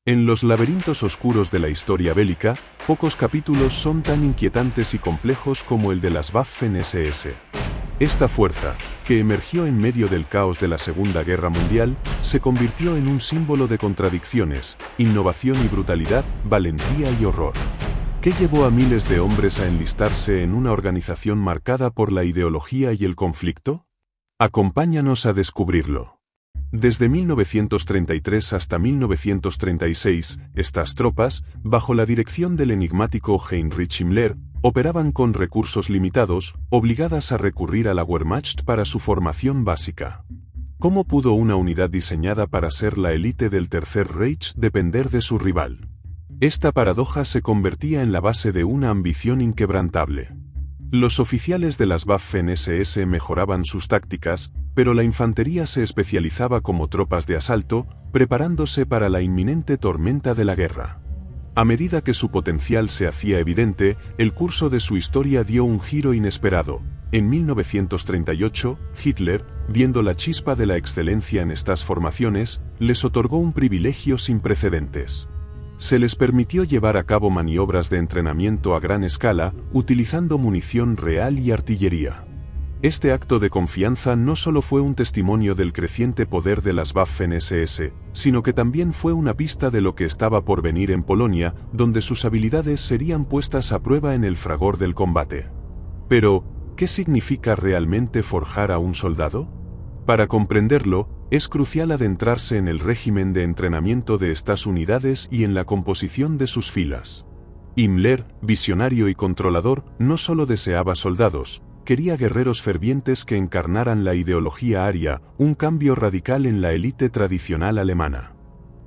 En los laberintos oscuros de la historia bélica, pocos capítulos son tan inquietantes y complejos como el de las Waffen-SS. Esta fuerza, que emergió en medio del caos de la Segunda Guerra Mundial, se convirtió en un símbolo de contradicciones, innovación y brutalidad, valentía y horror. ¿Qué llevó a miles de hombres a enlistarse en una organización marcada por la ideología y el conflicto? Acompáñanos a descubrirlo. Desde 1933 hasta 1936, estas tropas, bajo la dirección del enigmático Heinrich Himmler, operaban con recursos limitados, obligadas a recurrir a la Wehrmacht para su formación básica. ¿Cómo pudo una unidad diseñada para ser la élite del Tercer Reich depender de su rival? Esta paradoja se convertía en la base de una ambición inquebrantable. Los oficiales de las Waffen-SS mejoraban sus tácticas, pero la infantería se especializaba como tropas de asalto, preparándose para la inminente tormenta de la guerra. A medida que su potencial se hacía evidente, el curso de su historia dio un giro inesperado. En 1938, Hitler, viendo la chispa de la excelencia en estas formaciones, les otorgó un privilegio sin precedentes. Se les permitió llevar a cabo maniobras de entrenamiento a gran escala, utilizando munición real y artillería. Este acto de confianza no solo fue un testimonio del creciente poder de las Waffen-SS, sino que también fue una pista de lo que estaba por venir en Polonia, donde sus habilidades serían puestas a prueba en el fragor del combate. Pero, ¿qué significa realmente forjar a un soldado? Para comprenderlo, es crucial adentrarse en el régimen de entrenamiento de estas unidades y en la composición de sus filas. Himmler, visionario y controlador, no solo deseaba soldados, quería guerreros fervientes que encarnaran la ideología aria, un cambio radical en la élite tradicional alemana.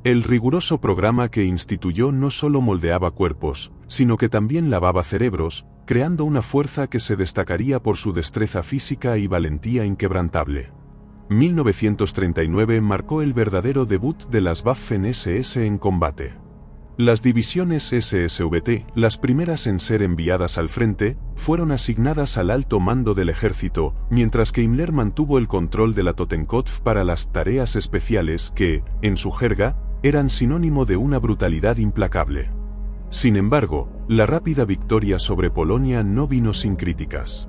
El riguroso programa que instituyó no solo moldeaba cuerpos, sino que también lavaba cerebros, creando una fuerza que se destacaría por su destreza física y valentía inquebrantable. 1939 marcó el verdadero debut de las Waffen-SS en combate. Las divisiones SSVT, las primeras en ser enviadas al frente, fueron asignadas al alto mando del ejército, mientras que Himmler mantuvo el control de la Totenkopf para las tareas especiales que, en su jerga, eran sinónimo de una brutalidad implacable. Sin embargo, la rápida victoria sobre Polonia no vino sin críticas.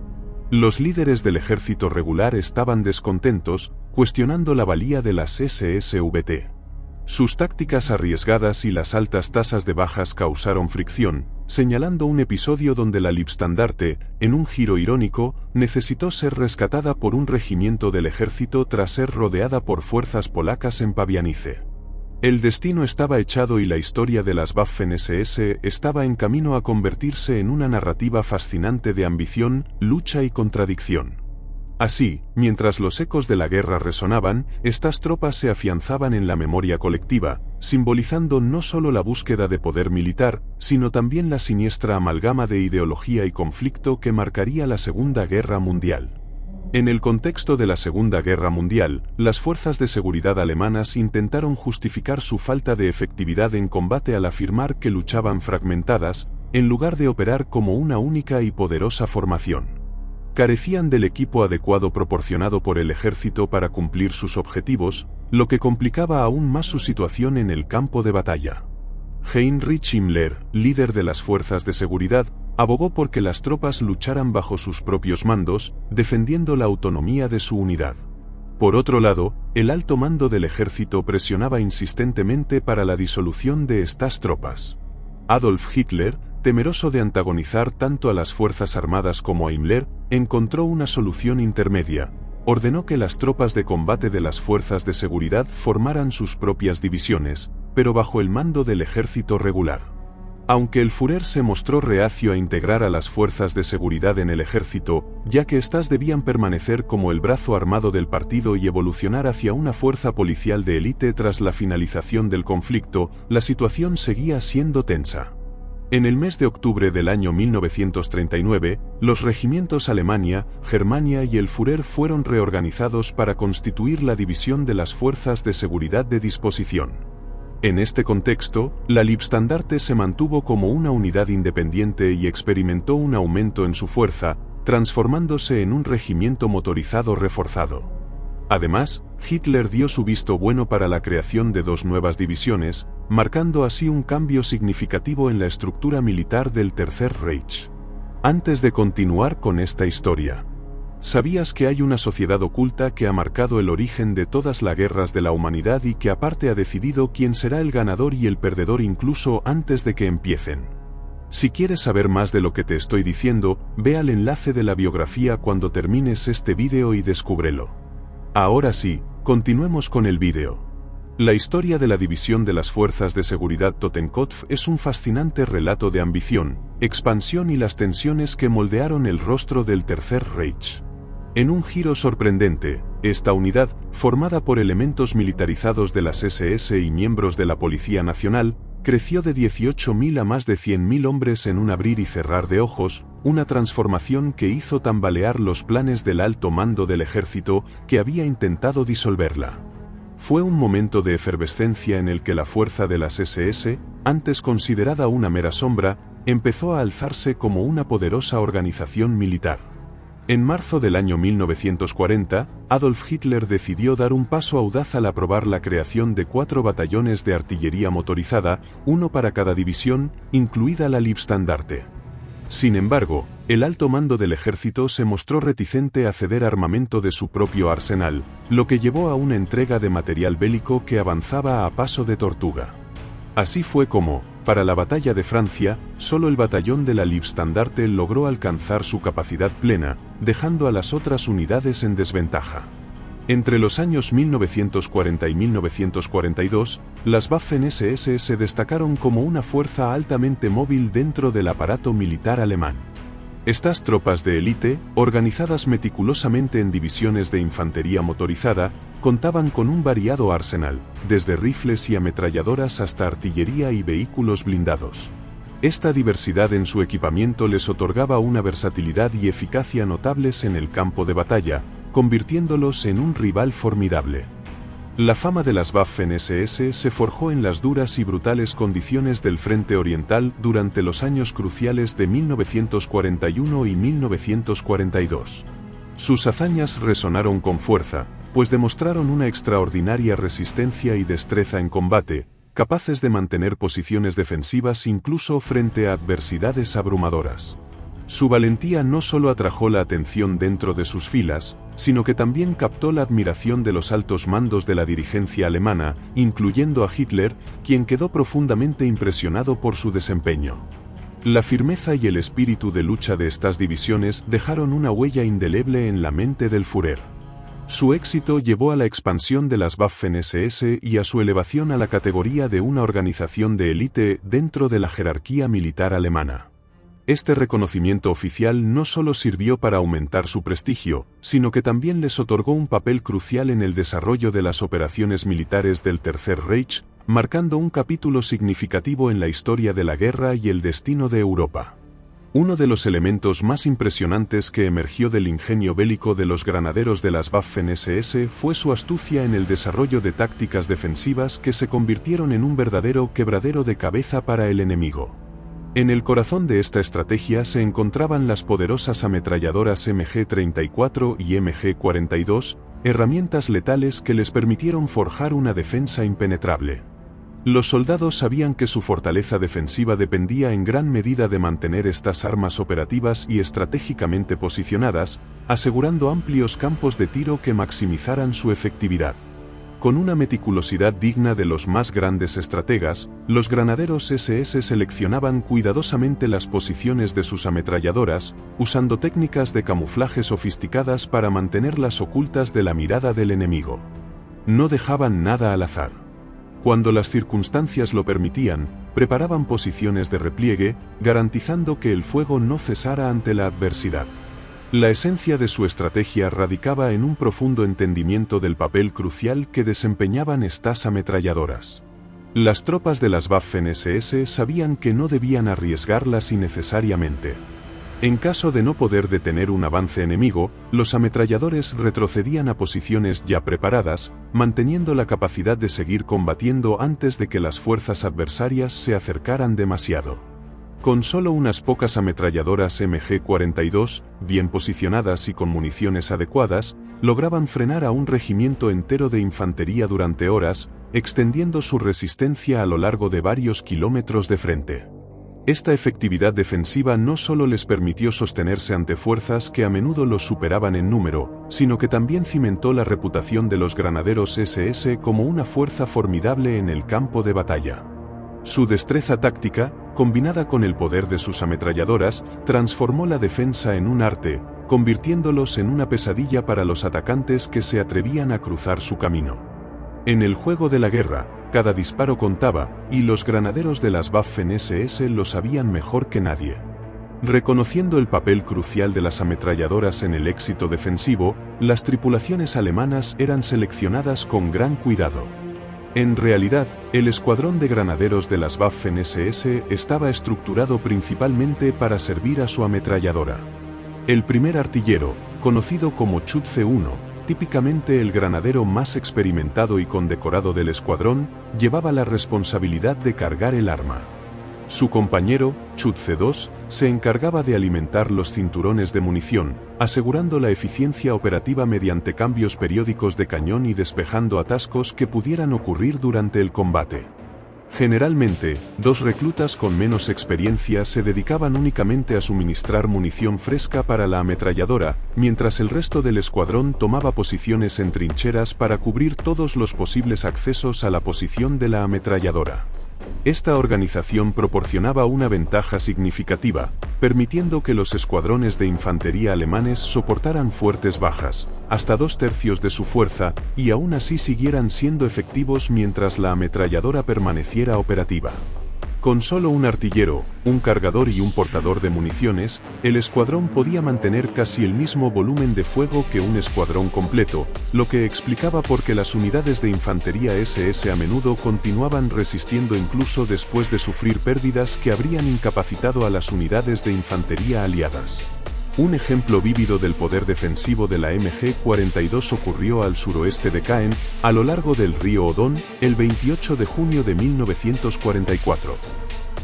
Los líderes del ejército regular estaban descontentos, cuestionando la valía de las SSVT. Sus tácticas arriesgadas y las altas tasas de bajas causaron fricción, señalando un episodio donde la Leibstandarte, en un giro irónico, necesitó ser rescatada por un regimiento del ejército tras ser rodeada por fuerzas polacas en Pabianice. El destino estaba echado y la historia de las Waffen-SS estaba en camino a convertirse en una narrativa fascinante de ambición, lucha y contradicción. Así, mientras los ecos de la guerra resonaban, estas tropas se afianzaban en la memoria colectiva, simbolizando no solo la búsqueda de poder militar, sino también la siniestra amalgama de ideología y conflicto que marcaría la Segunda Guerra Mundial. En el contexto de la Segunda Guerra Mundial, las fuerzas de seguridad alemanas intentaron justificar su falta de efectividad en combate al afirmar que luchaban fragmentadas, en lugar de operar como una única y poderosa formación. Carecían del equipo adecuado proporcionado por el ejército para cumplir sus objetivos, lo que complicaba aún más su situación en el campo de batalla. Heinrich Himmler, líder de las fuerzas de seguridad, abogó por que las tropas lucharan bajo sus propios mandos, defendiendo la autonomía de su unidad. Por otro lado, el alto mando del ejército presionaba insistentemente para la disolución de estas tropas. Adolf Hitler, temeroso de antagonizar tanto a las fuerzas armadas como a Himmler, encontró una solución intermedia. Ordenó que las tropas de combate de las fuerzas de seguridad formaran sus propias divisiones, pero bajo el mando del ejército regular. Aunque el Führer se mostró reacio a integrar a las fuerzas de seguridad en el ejército, ya que éstas debían permanecer como el brazo armado del partido y evolucionar hacia una fuerza policial de élite tras la finalización del conflicto, la situación seguía siendo tensa. En el mes de octubre del año 1939, los regimientos Alemania, Germania y el Führer fueron reorganizados para constituir la división de las fuerzas de seguridad de disposición. En este contexto, la Leibstandarte se mantuvo como una unidad independiente y experimentó un aumento en su fuerza, transformándose en un regimiento motorizado reforzado. Además, Hitler dio su visto bueno para la creación de dos nuevas divisiones, marcando así un cambio significativo en la estructura militar del Tercer Reich. Antes de continuar con esta historia, ¿sabías que hay una sociedad oculta que ha marcado el origen de todas las guerras de la humanidad y que aparte ha decidido quién será el ganador y el perdedor incluso antes de que empiecen? Si quieres saber más de lo que te estoy diciendo, ve al enlace de la biografía cuando termines este vídeo y descúbrelo. Ahora sí, continuemos con el vídeo. La historia de la división de las fuerzas de seguridad Totenkopf es un fascinante relato de ambición, expansión y las tensiones que moldearon el rostro del Tercer Reich. En un giro sorprendente, esta unidad, formada por elementos militarizados de las SS y miembros de la Policía Nacional, creció de 18.000 a más de 100.000 hombres en un abrir y cerrar de ojos, una transformación que hizo tambalear los planes del alto mando del ejército que había intentado disolverla. Fue un momento de efervescencia en el que la fuerza de las SS, antes considerada una mera sombra, empezó a alzarse como una poderosa organización militar. En marzo del año 1940, Adolf Hitler decidió dar un paso audaz al aprobar la creación de 4 batallones de artillería motorizada, uno para cada división, incluida la Leibstandarte. Sin embargo, el alto mando del ejército se mostró reticente a ceder armamento de su propio arsenal, lo que llevó a una entrega de material bélico que avanzaba a paso de tortuga. Así fue como, para la batalla de Francia, solo el batallón de la Leibstandarte logró alcanzar su capacidad plena, dejando a las otras unidades en desventaja. Entre los años 1940 y 1942, las Waffen-SS se destacaron como una fuerza altamente móvil dentro del aparato militar alemán. Estas tropas de élite, organizadas meticulosamente en divisiones de infantería motorizada, contaban con un variado arsenal, desde rifles y ametralladoras hasta artillería y vehículos blindados. Esta diversidad en su equipamiento les otorgaba una versatilidad y eficacia notables en el campo de batalla, convirtiéndolos en un rival formidable. La fama de las Waffen-SS se forjó en las duras y brutales condiciones del frente oriental durante los años cruciales de 1941 y 1942. Sus hazañas resonaron con fuerza, pues demostraron una extraordinaria resistencia y destreza en combate, capaces de mantener posiciones defensivas incluso frente a adversidades abrumadoras. Su valentía no solo atrajo la atención dentro de sus filas, sino que también captó la admiración de los altos mandos de la dirigencia alemana, incluyendo a Hitler, quien quedó profundamente impresionado por su desempeño. La firmeza y el espíritu de lucha de estas divisiones dejaron una huella indeleble en la mente del Führer. Su éxito llevó a la expansión de las Waffen-SS y a su elevación a la categoría de una organización de élite dentro de la jerarquía militar alemana. Este reconocimiento oficial no solo sirvió para aumentar su prestigio, sino que también les otorgó un papel crucial en el desarrollo de las operaciones militares del Tercer Reich, marcando un capítulo significativo en la historia de la guerra y el destino de Europa. Uno de los elementos más impresionantes que emergió del ingenio bélico de los granaderos de las Waffen-SS fue su astucia en el desarrollo de tácticas defensivas que se convirtieron en un verdadero quebradero de cabeza para el enemigo. En el corazón de esta estrategia se encontraban las poderosas ametralladoras MG-34 y MG-42, herramientas letales que les permitieron forjar una defensa impenetrable. Los soldados sabían que su fortaleza defensiva dependía en gran medida de mantener estas armas operativas y estratégicamente posicionadas, asegurando amplios campos de tiro que maximizaran su efectividad. Con una meticulosidad digna de los más grandes estrategas, los granaderos SS seleccionaban cuidadosamente las posiciones de sus ametralladoras, usando técnicas de camuflaje sofisticadas para mantenerlas ocultas de la mirada del enemigo. No dejaban nada al azar. Cuando las circunstancias lo permitían, preparaban posiciones de repliegue, garantizando que el fuego no cesara ante la adversidad. La esencia de su estrategia radicaba en un profundo entendimiento del papel crucial que desempeñaban estas ametralladoras. Las tropas de las Waffen-SS sabían que no debían arriesgarlas innecesariamente. En caso de no poder detener un avance enemigo, los ametralladores retrocedían a posiciones ya preparadas, manteniendo la capacidad de seguir combatiendo antes de que las fuerzas adversarias se acercaran demasiado. Con solo unas pocas ametralladoras MG-42, bien posicionadas y con municiones adecuadas, lograban frenar a un regimiento entero de infantería durante horas, extendiendo su resistencia a lo largo de varios kilómetros de frente. Esta efectividad defensiva no solo les permitió sostenerse ante fuerzas que a menudo los superaban en número, sino que también cimentó la reputación de los granaderos SS como una fuerza formidable en el campo de batalla. Su destreza táctica, combinada con el poder de sus ametralladoras, transformó la defensa en un arte, convirtiéndolos en una pesadilla para los atacantes que se atrevían a cruzar su camino. En el juego de la guerra, cada disparo contaba, y los granaderos de las Waffen-SS lo sabían mejor que nadie. Reconociendo el papel crucial de las ametralladoras en el éxito defensivo, las tripulaciones alemanas eran seleccionadas con gran cuidado. En realidad, el escuadrón de granaderos de las Waffen-SS estaba estructurado principalmente para servir a su ametralladora. El primer artillero, conocido como Schütze I, típicamente el granadero más experimentado y condecorado del escuadrón, llevaba la responsabilidad de cargar el arma. Su compañero, Schütze II, se encargaba de alimentar los cinturones de munición, asegurando la eficiencia operativa mediante cambios periódicos de cañón y despejando atascos que pudieran ocurrir durante el combate. Generalmente, dos reclutas con menos experiencia se dedicaban únicamente a suministrar munición fresca para la ametralladora, mientras el resto del escuadrón tomaba posiciones en trincheras para cubrir todos los posibles accesos a la posición de la ametralladora. Esta organización proporcionaba una ventaja significativa, permitiendo que los escuadrones de infantería alemanes soportaran fuertes bajas, hasta 2/3 de su fuerza, y aún así siguieran siendo efectivos mientras la ametralladora permaneciera operativa. Con solo un artillero, un cargador y un portador de municiones, el escuadrón podía mantener casi el mismo volumen de fuego que un escuadrón completo, lo que explicaba por qué las unidades de infantería SS a menudo continuaban resistiendo incluso después de sufrir pérdidas que habrían incapacitado a las unidades de infantería aliadas. Un ejemplo vívido del poder defensivo de la MG-42 ocurrió al suroeste de Caen, a lo largo del río Odón, el 28 de junio de 1944.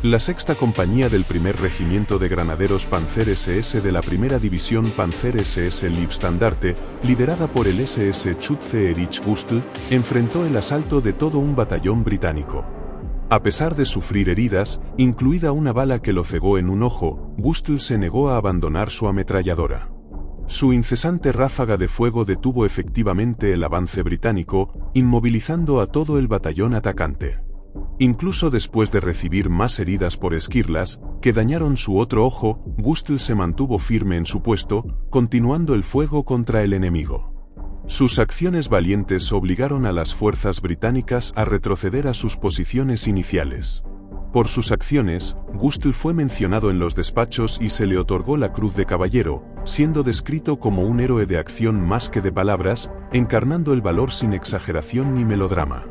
La sexta compañía del primer regimiento de granaderos Panzer SS de la primera división Panzer SS Leibstandarte, liderada por el SS Schütze Erich Gustl, enfrentó el asalto de todo un batallón británico. A pesar de sufrir heridas, incluida una bala que lo cegó en un ojo, Gustl se negó a abandonar su ametralladora. Su incesante ráfaga de fuego detuvo efectivamente el avance británico, inmovilizando a todo el batallón atacante. Incluso después de recibir más heridas por esquirlas, que dañaron su otro ojo, Gustl se mantuvo firme en su puesto, continuando el fuego contra el enemigo. Sus acciones valientes obligaron a las fuerzas británicas a retroceder a sus posiciones iniciales. Por sus acciones, Gustl fue mencionado en los despachos y se le otorgó la Cruz de Caballero, siendo descrito como un héroe de acción más que de palabras, encarnando el valor sin exageración ni melodrama.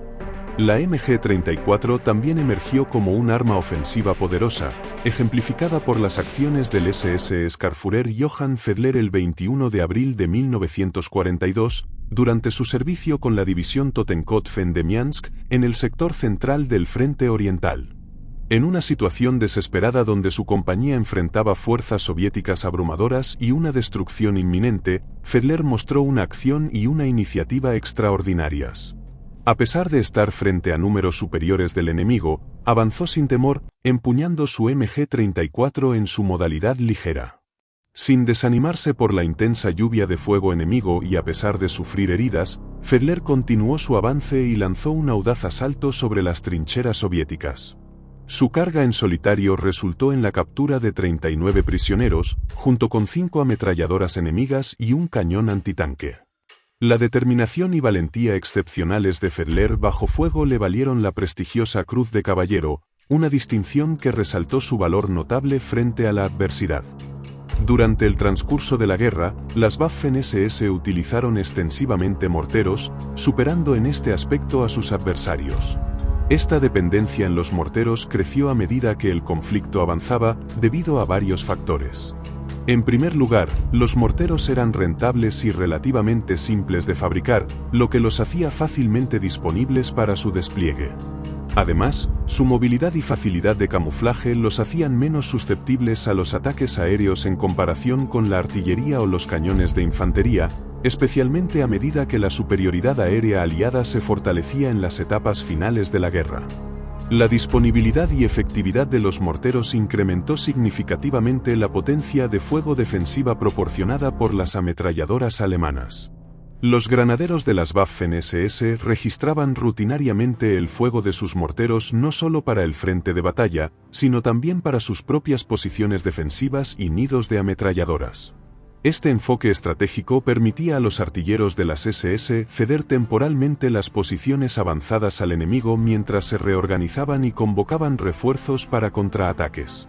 La MG-34 también emergió como un arma ofensiva poderosa, ejemplificada por las acciones del SS Scharführer Johann Fedler el 21 de abril de 1942, durante su servicio con la división Totenkopf de Miansk, en el sector central del Frente Oriental. En una situación desesperada donde su compañía enfrentaba fuerzas soviéticas abrumadoras y una destrucción inminente, Fedler mostró una acción y una iniciativa extraordinarias. A pesar de estar frente a números superiores del enemigo, avanzó sin temor, empuñando su MG-34 en su modalidad ligera. Sin desanimarse por la intensa lluvia de fuego enemigo y a pesar de sufrir heridas, Fedler continuó su avance y lanzó un audaz asalto sobre las trincheras soviéticas. Su carga en solitario resultó en la captura de 39 prisioneros, junto con 5 ametralladoras enemigas y un cañón antitanque. La determinación y valentía excepcionales de Fedler bajo fuego le valieron la prestigiosa Cruz de Caballero, una distinción que resaltó su valor notable frente a la adversidad. Durante el transcurso de la guerra, las Waffen-SS utilizaron extensivamente morteros, superando en este aspecto a sus adversarios. Esta dependencia en los morteros creció a medida que el conflicto avanzaba, debido a varios factores. En primer lugar, los morteros eran rentables y relativamente simples de fabricar, lo que los hacía fácilmente disponibles para su despliegue. Además, su movilidad y facilidad de camuflaje los hacían menos susceptibles a los ataques aéreos en comparación con la artillería o los cañones de infantería, especialmente a medida que la superioridad aérea aliada se fortalecía en las etapas finales de la guerra. La disponibilidad y efectividad de los morteros incrementó significativamente la potencia de fuego defensiva proporcionada por las ametralladoras alemanas. Los granaderos de las Waffen-SS registraban rutinariamente el fuego de sus morteros no solo para el frente de batalla, sino también para sus propias posiciones defensivas y nidos de ametralladoras. Este enfoque estratégico permitía a los artilleros de las SS ceder temporalmente las posiciones avanzadas al enemigo mientras se reorganizaban y convocaban refuerzos para contraataques.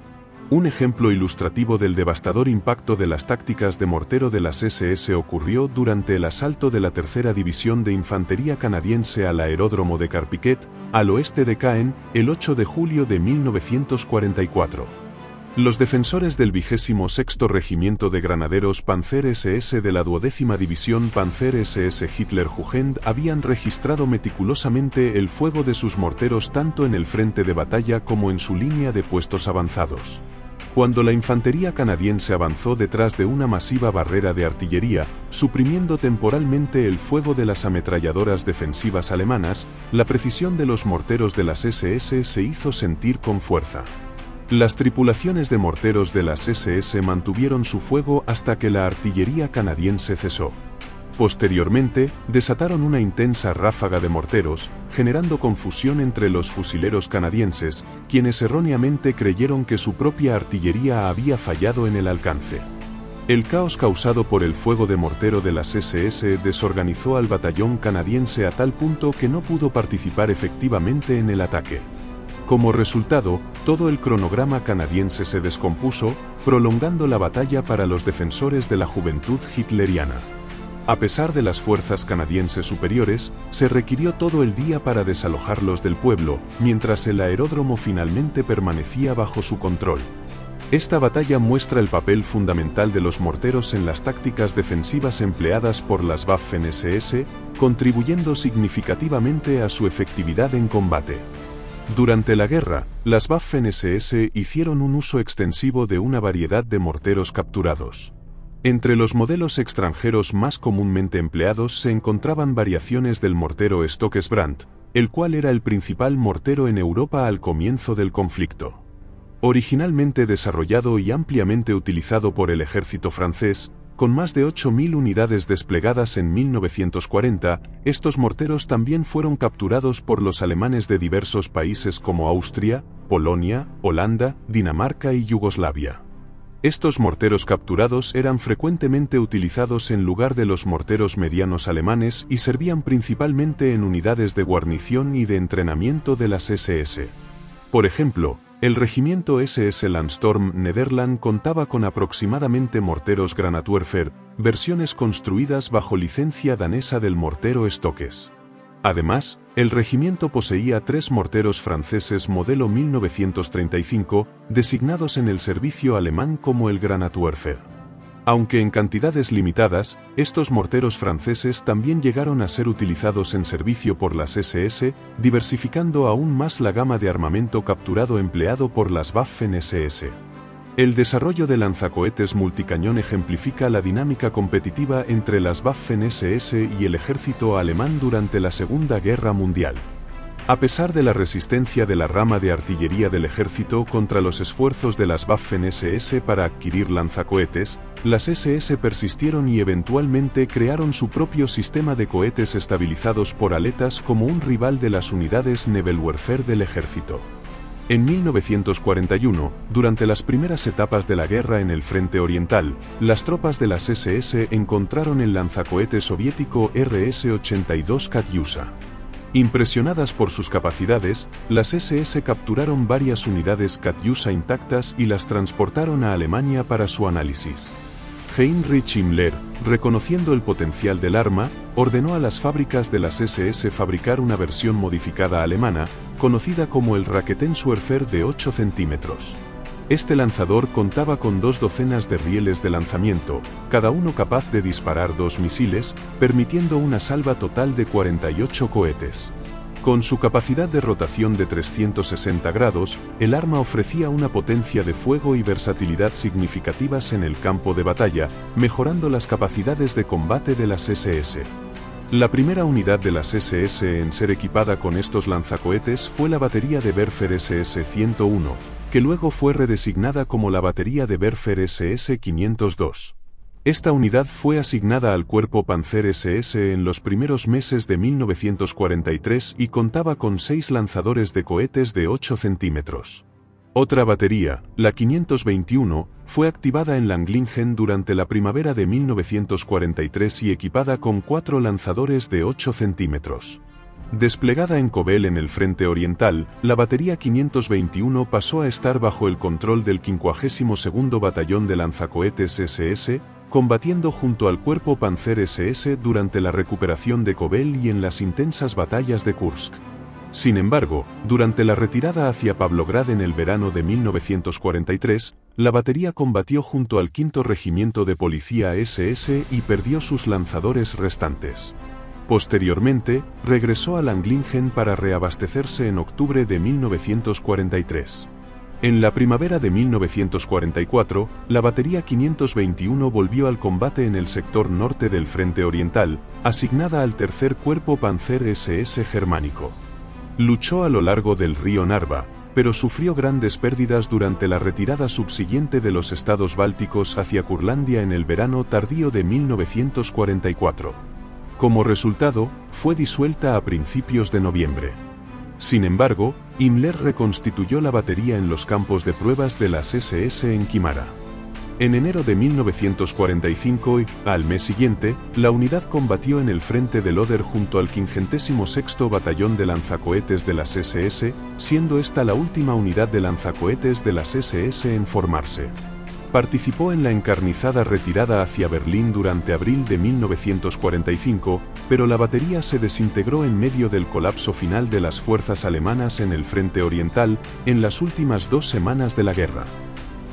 Un ejemplo ilustrativo del devastador impacto de las tácticas de mortero de las SS ocurrió durante el asalto de la Tercera División de Infantería Canadiense al aeródromo de Carpiquet, al oeste de Caen, el 8 de julio de 1944. Los defensores del 26º Regimiento de Granaderos Panzer SS de la 12ª División Panzer SS Hitlerjugend habían registrado meticulosamente el fuego de sus morteros tanto en el frente de batalla como en su línea de puestos avanzados. Cuando la infantería canadiense avanzó detrás de una masiva barrera de artillería, suprimiendo temporalmente el fuego de las ametralladoras defensivas alemanas, la precisión de los morteros de las SS se hizo sentir con fuerza. Las tripulaciones de morteros de las SS mantuvieron su fuego hasta que la artillería canadiense cesó. Posteriormente, desataron una intensa ráfaga de morteros, generando confusión entre los fusileros canadienses, quienes erróneamente creyeron que su propia artillería había fallado en el alcance. El caos causado por el fuego de mortero de las SS desorganizó al batallón canadiense a tal punto que no pudo participar efectivamente en el ataque. Como resultado, todo el cronograma canadiense se descompuso, prolongando la batalla para los defensores de la juventud hitleriana. A pesar de las fuerzas canadienses superiores, se requirió todo el día para desalojarlos del pueblo, mientras el aeródromo finalmente permanecía bajo su control. Esta batalla muestra el papel fundamental de los morteros en las tácticas defensivas empleadas por las Waffen-SS, contribuyendo significativamente a su efectividad en combate. Durante la guerra, las Waffen-SS hicieron un uso extensivo de una variedad de morteros capturados. Entre los modelos extranjeros más comúnmente empleados se encontraban variaciones del mortero Stokes-Brandt, el cual era el principal mortero en Europa al comienzo del conflicto. Originalmente desarrollado y ampliamente utilizado por el ejército francés, con más de 8.000 unidades desplegadas en 1940, estos morteros también fueron capturados por los alemanes de diversos países como Austria, Polonia, Holanda, Dinamarca y Yugoslavia. Estos morteros capturados eran frecuentemente utilizados en lugar de los morteros medianos alemanes y servían principalmente en unidades de guarnición y de entrenamiento de las SS. Por ejemplo, el regimiento SS Landstorm Nederland contaba con aproximadamente morteros Granatwerfer, versiones construidas bajo licencia danesa del mortero Stokes. Además, el regimiento poseía 3 morteros franceses modelo 1935, designados en el servicio alemán como el Granatwerfer. Aunque en cantidades limitadas, estos morteros franceses también llegaron a ser utilizados en servicio por las SS, diversificando aún más la gama de armamento capturado empleado por las Waffen-SS. El desarrollo de lanzacohetes multicañón ejemplifica la dinámica competitiva entre las Waffen-SS y el ejército alemán durante la Segunda Guerra Mundial. A pesar de la resistencia de la rama de artillería del ejército contra los esfuerzos de las Waffen-SS para adquirir lanzacohetes, las SS persistieron y eventualmente crearon su propio sistema de cohetes estabilizados por aletas como un rival de las unidades Nebelwerfer del ejército. En 1941, durante las primeras etapas de la guerra en el frente oriental, las tropas de las SS encontraron el lanzacohete soviético RS-82 Katyusha. Impresionadas por sus capacidades, las SS capturaron varias unidades Katyusha intactas y las transportaron a Alemania para su análisis. Heinrich Himmler, reconociendo el potencial del arma, ordenó a las fábricas de las SS fabricar una versión modificada alemana, conocida como el Raketenwerfer de 8 centímetros. Este lanzador contaba con 2 docenas de rieles de lanzamiento, cada uno capaz de disparar 2 misiles, permitiendo una salva total de 48 cohetes. Con su capacidad de rotación de 360 grados, el arma ofrecía una potencia de fuego y versatilidad significativas en el campo de batalla, mejorando las capacidades de combate de las SS. La primera unidad de las SS en ser equipada con estos lanzacohetes fue la batería de Werfer SS-101, que luego fue redesignada como la batería de Werfer SS-502. Esta unidad fue asignada al cuerpo Panzer SS en los primeros meses de 1943 y contaba con 6 lanzadores de cohetes de 8 centímetros. Otra batería, la 521, fue activada en Langlingen durante la primavera de 1943 y equipada con 4 lanzadores de 8 centímetros. Desplegada en Kovel en el frente oriental, la batería 521 pasó a estar bajo el control del 52º Batallón de Lanzacohetes SS, combatiendo junto al cuerpo Panzer SS durante la recuperación de Kovel y en las intensas batallas de Kursk. Sin embargo, durante la retirada hacia Pavlograd en el verano de 1943, la batería combatió junto al 5º Regimiento de Policía SS y perdió sus lanzadores restantes. Posteriormente, regresó a Langlingen para reabastecerse en octubre de 1943. En la primavera de 1944, la batería 521 volvió al combate en el sector norte del frente oriental, asignada al tercer cuerpo Panzer SS germánico. Luchó a lo largo del río Narva, pero sufrió grandes pérdidas durante la retirada subsiguiente de los estados bálticos hacia Curlandia en el verano tardío de 1944. Como resultado, fue disuelta a principios de noviembre. Sin embargo, Himmler reconstituyó la batería en los campos de pruebas de las SS en Kimara. En enero de 1945 y, al mes siguiente, la unidad combatió en el frente del Oder junto al 56º Batallón de Lanzacohetes de las SS, siendo esta la última unidad de lanzacohetes de las SS en formarse. Participó en la encarnizada retirada hacia Berlín durante abril de 1945, pero la batería se desintegró en medio del colapso final de las fuerzas alemanas en el frente oriental, en las últimas 2 semanas de la guerra.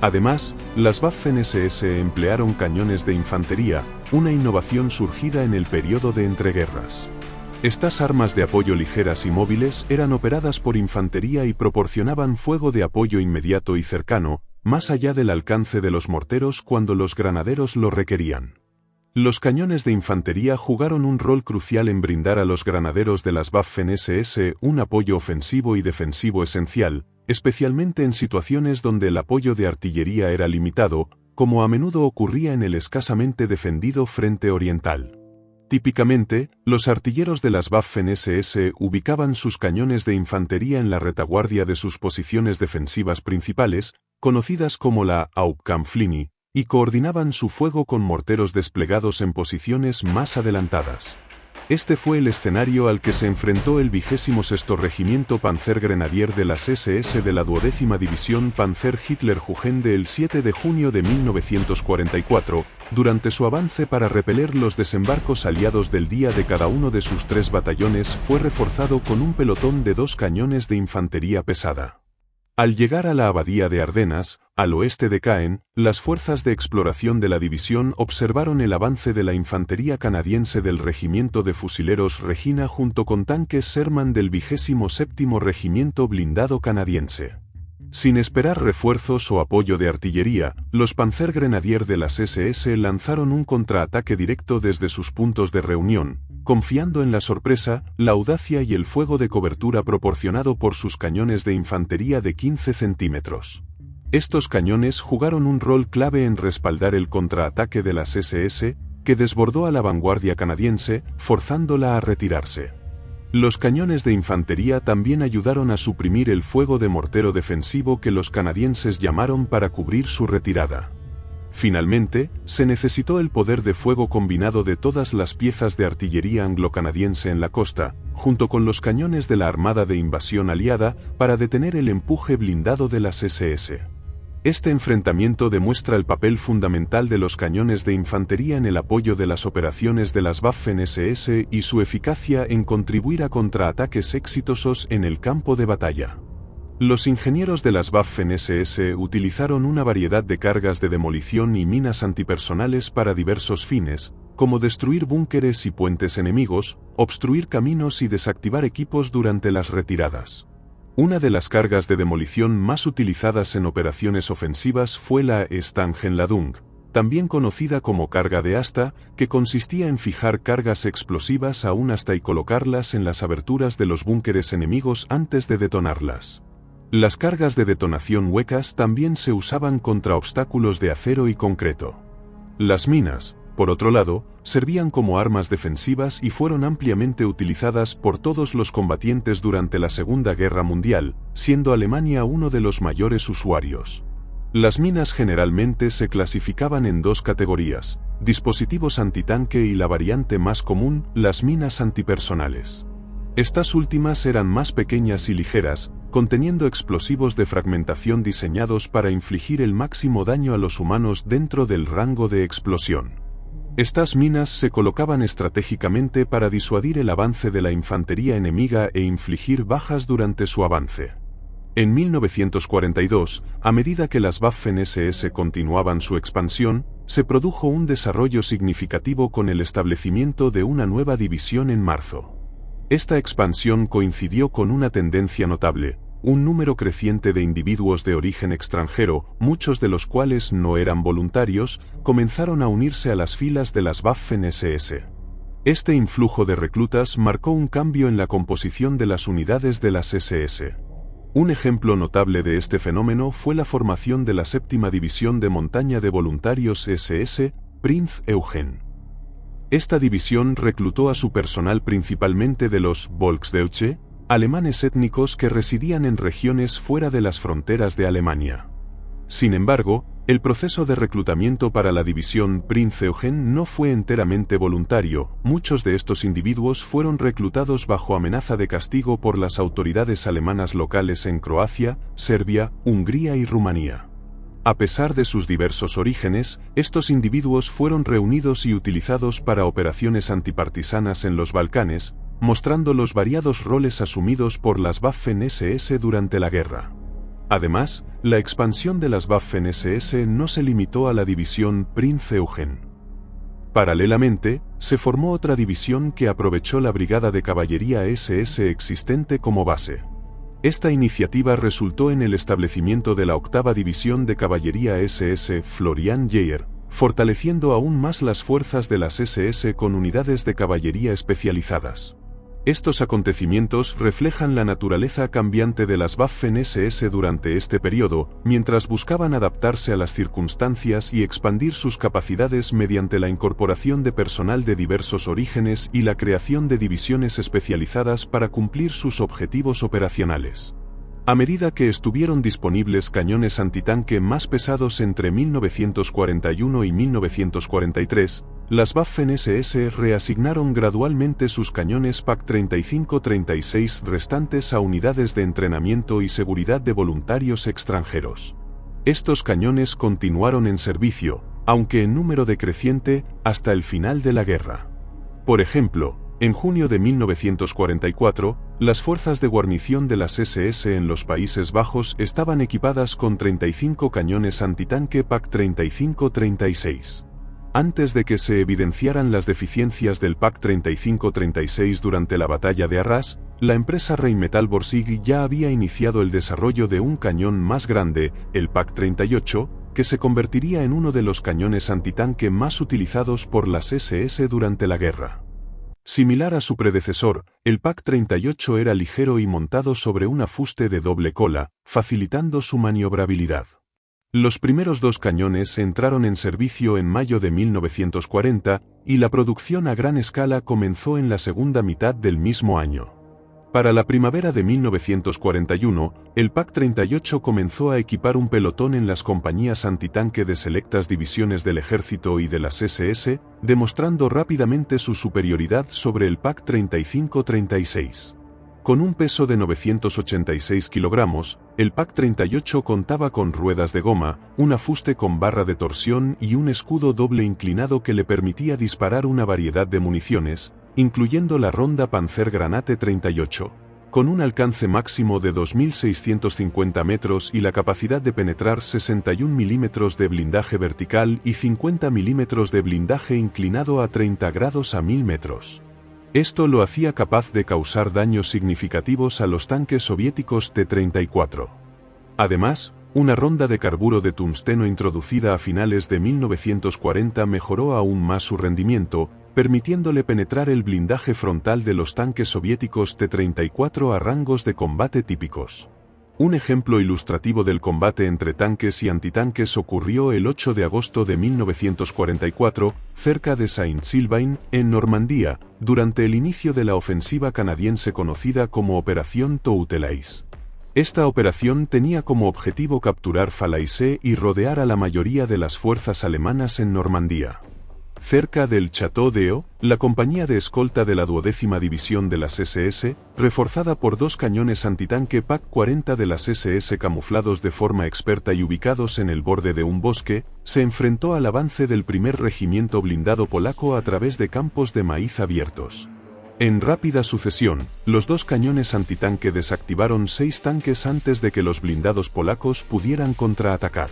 Además, las Waffen-SS emplearon cañones de infantería, una innovación surgida en el periodo de entreguerras. Estas armas de apoyo ligeras y móviles eran operadas por infantería y proporcionaban fuego de apoyo inmediato y cercano, más allá del alcance de los morteros cuando los granaderos lo requerían. Los cañones de infantería jugaron un rol crucial en brindar a los granaderos de las Waffen-SS un apoyo ofensivo y defensivo esencial, especialmente en situaciones donde el apoyo de artillería era limitado, como a menudo ocurría en el escasamente defendido frente oriental. Típicamente, los artilleros de las Waffen-SS ubicaban sus cañones de infantería en la retaguardia de sus posiciones defensivas principales, conocidas como la Hauptkampflinie, y coordinaban su fuego con morteros desplegados en posiciones más adelantadas. Este fue el escenario al que se enfrentó el 26º Regimiento Panzergrenadier de las SS de la 12ª División Panzer Hitlerjugend el 7 de junio de 1944, durante su avance para repeler los desembarcos aliados del día de cada uno de sus 3 batallones fue reforzado con un pelotón de 2 cañones de infantería pesada. Al llegar a la abadía de Ardenas, al oeste de Caen, las fuerzas de exploración de la división observaron el avance de la infantería canadiense del Regimiento de Fusileros Regina junto con tanques Sherman del 27º Regimiento Blindado Canadiense. Sin esperar refuerzos o apoyo de artillería, los Panzergrenadier de las SS lanzaron un contraataque directo desde sus puntos de reunión, confiando en la sorpresa, la audacia y el fuego de cobertura proporcionado por sus cañones de infantería de 15 centímetros. Estos cañones jugaron un rol clave en respaldar el contraataque de las SS, que desbordó a la vanguardia canadiense, forzándola a retirarse. Los cañones de infantería también ayudaron a suprimir el fuego de mortero defensivo que los canadienses llamaron para cubrir su retirada. Finalmente, se necesitó el poder de fuego combinado de todas las piezas de artillería anglo-canadiense en la costa, junto con los cañones de la Armada de Invasión Aliada, para detener el empuje blindado de las SS. Este enfrentamiento demuestra el papel fundamental de los cañones de infantería en el apoyo de las operaciones de las Waffen-SS y su eficacia en contribuir a contraataques exitosos en el campo de batalla. Los ingenieros de las Waffen-SS utilizaron una variedad de cargas de demolición y minas antipersonales para diversos fines, como destruir búnkeres y puentes enemigos, obstruir caminos y desactivar equipos durante las retiradas. Una de las cargas de demolición más utilizadas en operaciones ofensivas fue la Stangenladung, también conocida como carga de asta, que consistía en fijar cargas explosivas a un asta y colocarlas en las aberturas de los búnkeres enemigos antes de detonarlas. Las cargas de detonación huecas también se usaban contra obstáculos de acero y concreto. Las minas, por otro lado, servían como armas defensivas y fueron ampliamente utilizadas por todos los combatientes durante la Segunda Guerra Mundial, siendo Alemania uno de los mayores usuarios. Las minas generalmente se clasificaban en dos categorías: dispositivos antitanque y la variante más común, las minas antipersonales. Estas últimas eran más pequeñas y ligeras, conteniendo explosivos de fragmentación diseñados para infligir el máximo daño a los humanos dentro del rango de explosión. Estas minas se colocaban estratégicamente para disuadir el avance de la infantería enemiga e infligir bajas durante su avance. En 1942, a medida que las Waffen-SS continuaban su expansión, se produjo un desarrollo significativo con el establecimiento de una nueva división en marzo. Esta expansión coincidió con una tendencia notable: un número creciente de individuos de origen extranjero, muchos de los cuales no eran voluntarios, comenzaron a unirse a las filas de las Waffen-SS. Este influjo de reclutas marcó un cambio en la composición de las unidades de las SS. Un ejemplo notable de este fenómeno fue la formación de la séptima división de montaña de voluntarios SS, Prinz Eugen. Esta división reclutó a su personal principalmente de los Volksdeutsche, alemanes étnicos que residían en regiones fuera de las fronteras de Alemania. Sin embargo, el proceso de reclutamiento para la división Prinz Eugen no fue enteramente voluntario. Muchos de estos individuos fueron reclutados bajo amenaza de castigo por las autoridades alemanas locales en Croacia, Serbia, Hungría y Rumanía. A pesar de sus diversos orígenes, estos individuos fueron reunidos y utilizados para operaciones antipartisanas en los Balcanes, mostrando los variados roles asumidos por las Waffen-SS durante la guerra. Además, la expansión de las Waffen-SS no se limitó a la división Prinz Eugen. Paralelamente, se formó otra división que aprovechó la brigada de caballería SS existente como base. Esta iniciativa resultó en el establecimiento de la octava división de caballería SS Florian Jaeger, fortaleciendo aún más las fuerzas de las SS con unidades de caballería especializadas. Estos acontecimientos reflejan la naturaleza cambiante de las Waffen-SS durante este periodo, mientras buscaban adaptarse a las circunstancias y expandir sus capacidades mediante la incorporación de personal de diversos orígenes y la creación de divisiones especializadas para cumplir sus objetivos operacionales. A medida que estuvieron disponibles cañones antitanque más pesados entre 1941 y 1943, las Waffen-SS reasignaron gradualmente sus cañones PaK-35-36 restantes a unidades de entrenamiento y seguridad de voluntarios extranjeros. Estos cañones continuaron en servicio, aunque en número decreciente, hasta el final de la guerra. Por ejemplo, en junio de 1944, las fuerzas de guarnición de las SS en los Países Bajos estaban equipadas con 35 cañones antitanque PaK-35-36. Antes de que se evidenciaran las deficiencias del PaK-35-36 durante la batalla de Arras, la empresa Rheinmetall Borsig ya había iniciado el desarrollo de un cañón más grande, el PaK-38, que se convertiría en uno de los cañones antitanque más utilizados por las SS durante la guerra. Similar a su predecesor, el PaK-38 era ligero y montado sobre una fuste de doble cola, facilitando su maniobrabilidad. Los primeros dos cañones entraron en servicio en mayo de 1940, y la producción a gran escala comenzó en la segunda mitad del mismo año. Para la primavera de 1941, el PaK-38 comenzó a equipar un pelotón en las compañías antitanque de selectas divisiones del ejército y de las SS, demostrando rápidamente su superioridad sobre el PaK-35-36. Con un peso de 986 kilogramos, el PaK-38 contaba con ruedas de goma, una fuste con barra de torsión y un escudo doble inclinado que le permitía disparar una variedad de municiones, incluyendo la ronda Panzergranate 38. con un alcance máximo de 2.650 metros y la capacidad de penetrar 61 milímetros de blindaje vertical y 50 milímetros de blindaje inclinado a 30 grados a 1000 metros. Esto lo hacía capaz de causar daños significativos a los tanques soviéticos T-34. Además, una ronda de carburo de tungsteno introducida a finales de 1940 mejoró aún más su rendimiento, permitiéndole penetrar el blindaje frontal de los tanques soviéticos T-34 a rangos de combate típicos. Un ejemplo ilustrativo del combate entre tanques y antitanques ocurrió el 8 de agosto de 1944, cerca de Saint-Sylvain, en Normandía, durante el inicio de la ofensiva canadiense conocida como Operación Tourtelais. Esta operación tenía como objetivo capturar Falaise y rodear a la mayoría de las fuerzas alemanas en Normandía. Cerca del Château d'Eo, la compañía de escolta de la 12ª División de las SS, reforzada por 2 cañones antitanque PaK-40 de las SS camuflados de forma experta y ubicados en el borde de un bosque, se enfrentó al avance del primer regimiento blindado polaco a través de campos de maíz abiertos. En rápida sucesión, los 2 cañones antitanque desactivaron 6 tanques antes de que los blindados polacos pudieran contraatacar.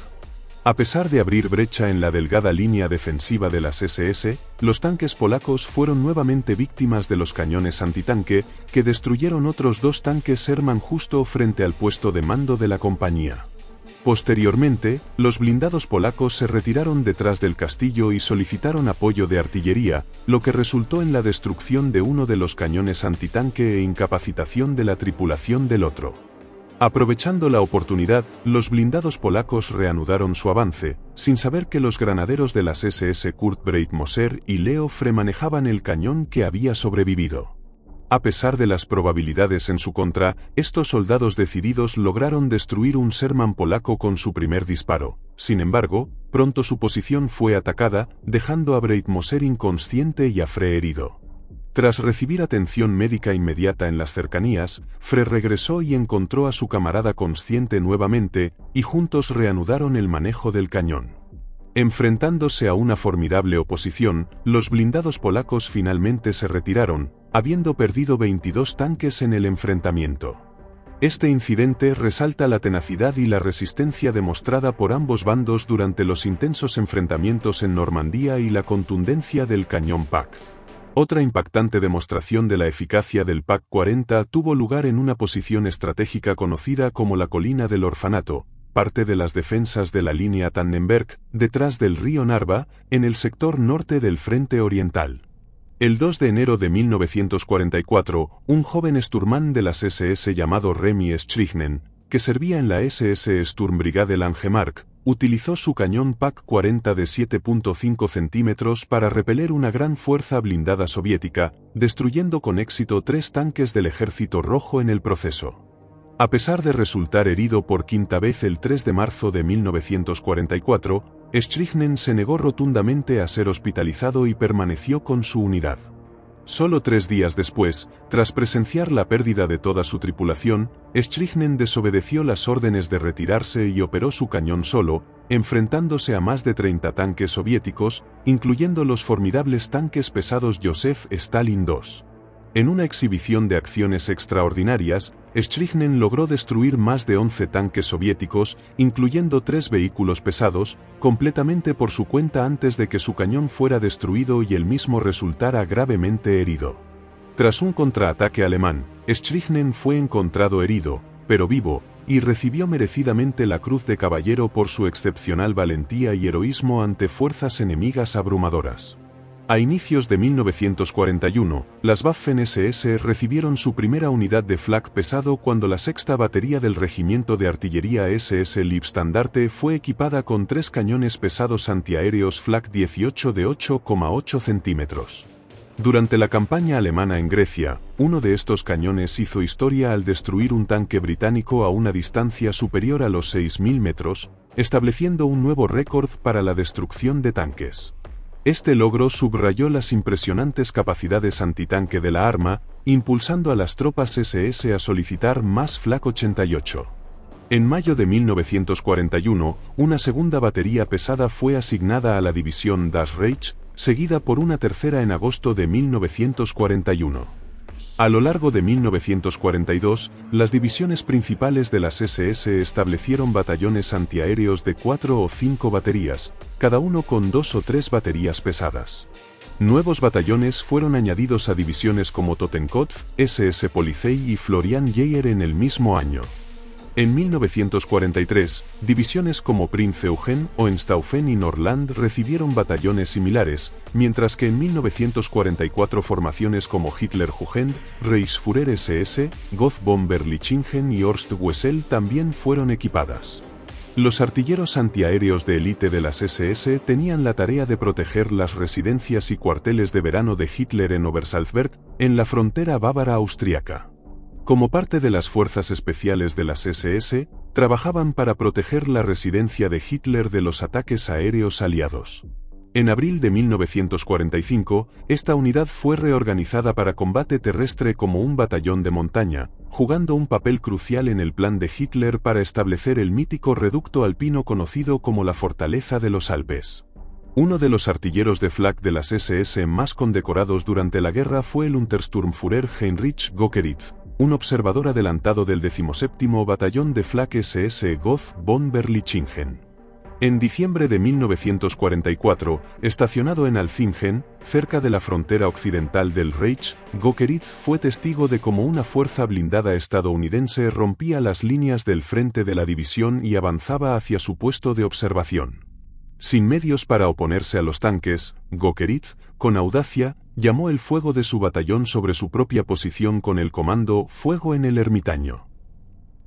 A pesar de abrir brecha en la delgada línea defensiva de las SS, los tanques polacos fueron nuevamente víctimas de los cañones antitanque, que destruyeron otros 2 tanques Sherman justo frente al puesto de mando de la compañía. Posteriormente, los blindados polacos se retiraron detrás del castillo y solicitaron apoyo de artillería, lo que resultó en la destrucción de uno de los cañones antitanque e incapacitación de la tripulación del otro. Aprovechando la oportunidad, los blindados polacos reanudaron su avance, sin saber que los granaderos de las SS Kurt Breitmoser y Leo Frey manejaban el cañón que había sobrevivido. A pesar de las probabilidades en su contra, estos soldados decididos lograron destruir un Sherman polaco con su primer disparo. Sin embargo, pronto su posición fue atacada, dejando a Breitmoser inconsciente y a Frey herido. Tras recibir atención médica inmediata en las cercanías, Frey regresó y encontró a su camarada consciente nuevamente, y juntos reanudaron el manejo del cañón. Enfrentándose a una formidable oposición, los blindados polacos finalmente se retiraron, habiendo perdido 22 tanques en el enfrentamiento. Este incidente resalta la tenacidad y la resistencia demostrada por ambos bandos durante los intensos enfrentamientos en Normandía y la contundencia del cañón PaK. Otra impactante demostración de la eficacia del PaK-40 tuvo lugar en una posición estratégica conocida como la Colina del Orfanato, parte de las defensas de la línea Tannenberg, detrás del río Narva, en el sector norte del Frente Oriental. El 2 de enero de 1944, un joven Sturmmann de las SS llamado Remy Strichnen, que servía en la SS Sturmbrigade Langemark, utilizó su cañón PaK-40 de 7.5 centímetros para repeler una gran fuerza blindada soviética, destruyendo con éxito 3 tanques del Ejército Rojo en el proceso. A pesar de resultar herido por quinta vez el 3 de marzo de 1944, Strichnen se negó rotundamente a ser hospitalizado y permaneció con su unidad. Solo 3 días después, tras presenciar la pérdida de toda su tripulación, Strichnen desobedeció las órdenes de retirarse y operó su cañón solo, enfrentándose a más de 30 tanques soviéticos, incluyendo los formidables tanques pesados Joseph Stalin II. En una exhibición de acciones extraordinarias, Strichnen logró destruir más de 11 tanques soviéticos, incluyendo 3 vehículos pesados, completamente por su cuenta antes de que su cañón fuera destruido y él mismo resultara gravemente herido. Tras un contraataque alemán, Strichnen fue encontrado herido, pero vivo, y recibió merecidamente la Cruz de Caballero por su excepcional valentía y heroísmo ante fuerzas enemigas abrumadoras. A inicios de 1941, las Waffen-SS recibieron su primera unidad de flak pesado cuando la sexta batería del Regimiento de Artillería SS Leibstandarte fue equipada con 3 cañones pesados antiaéreos flak 18 de 8,8 centímetros. Durante la campaña alemana en Grecia, uno de estos cañones hizo historia al destruir un tanque británico a una distancia superior a los 6.000 metros, estableciendo un nuevo récord para la destrucción de tanques. Este logro subrayó las impresionantes capacidades antitanque de la arma, impulsando a las tropas SS a solicitar más Flak 88. En mayo de 1941, una segunda batería pesada fue asignada a la división Das Reich, seguida por una tercera en agosto de 1941. A lo largo de 1942, las divisiones principales de las SS establecieron batallones antiaéreos de 4 o 5 baterías, cada uno con 2 o 3 baterías pesadas. Nuevos batallones fueron añadidos a divisiones como Totenkopf, SS Polizei y Florian Jeher en el mismo año. En 1943, divisiones como Prinz Eugen, Hohenstaufen y Nordland recibieron batallones similares, mientras que en 1944 formaciones como Hitlerjugend, Reichsführer SS, Großbomberlichingen y Ostwestfalen también fueron equipadas. Los artilleros antiaéreos de élite de las SS tenían la tarea de proteger las residencias y cuarteles de verano de Hitler en Obersalzberg, en la frontera bávara-austriaca. Como parte de las fuerzas especiales de las SS, trabajaban para proteger la residencia de Hitler de los ataques aéreos aliados. En abril de 1945, esta unidad fue reorganizada para combate terrestre como un batallón de montaña, jugando un papel crucial en el plan de Hitler para establecer el mítico reducto alpino conocido como la Fortaleza de los Alpes. Uno de los artilleros de flak de las SS más condecorados durante la guerra fue el Untersturmführer Heinrich Gökeritz, un observador adelantado del 17º Batallón de Flak SS Großbomberlichingen. En diciembre de 1944, estacionado en Alzingen, cerca de la frontera occidental del Reich, Gökeritz fue testigo de cómo una fuerza blindada estadounidense rompía las líneas del frente de la división y avanzaba hacia su puesto de observación. Sin medios para oponerse a los tanques, Gökeritz, con audacia, llamó el fuego de su batallón sobre su propia posición con el comando «Fuego en el ermitaño».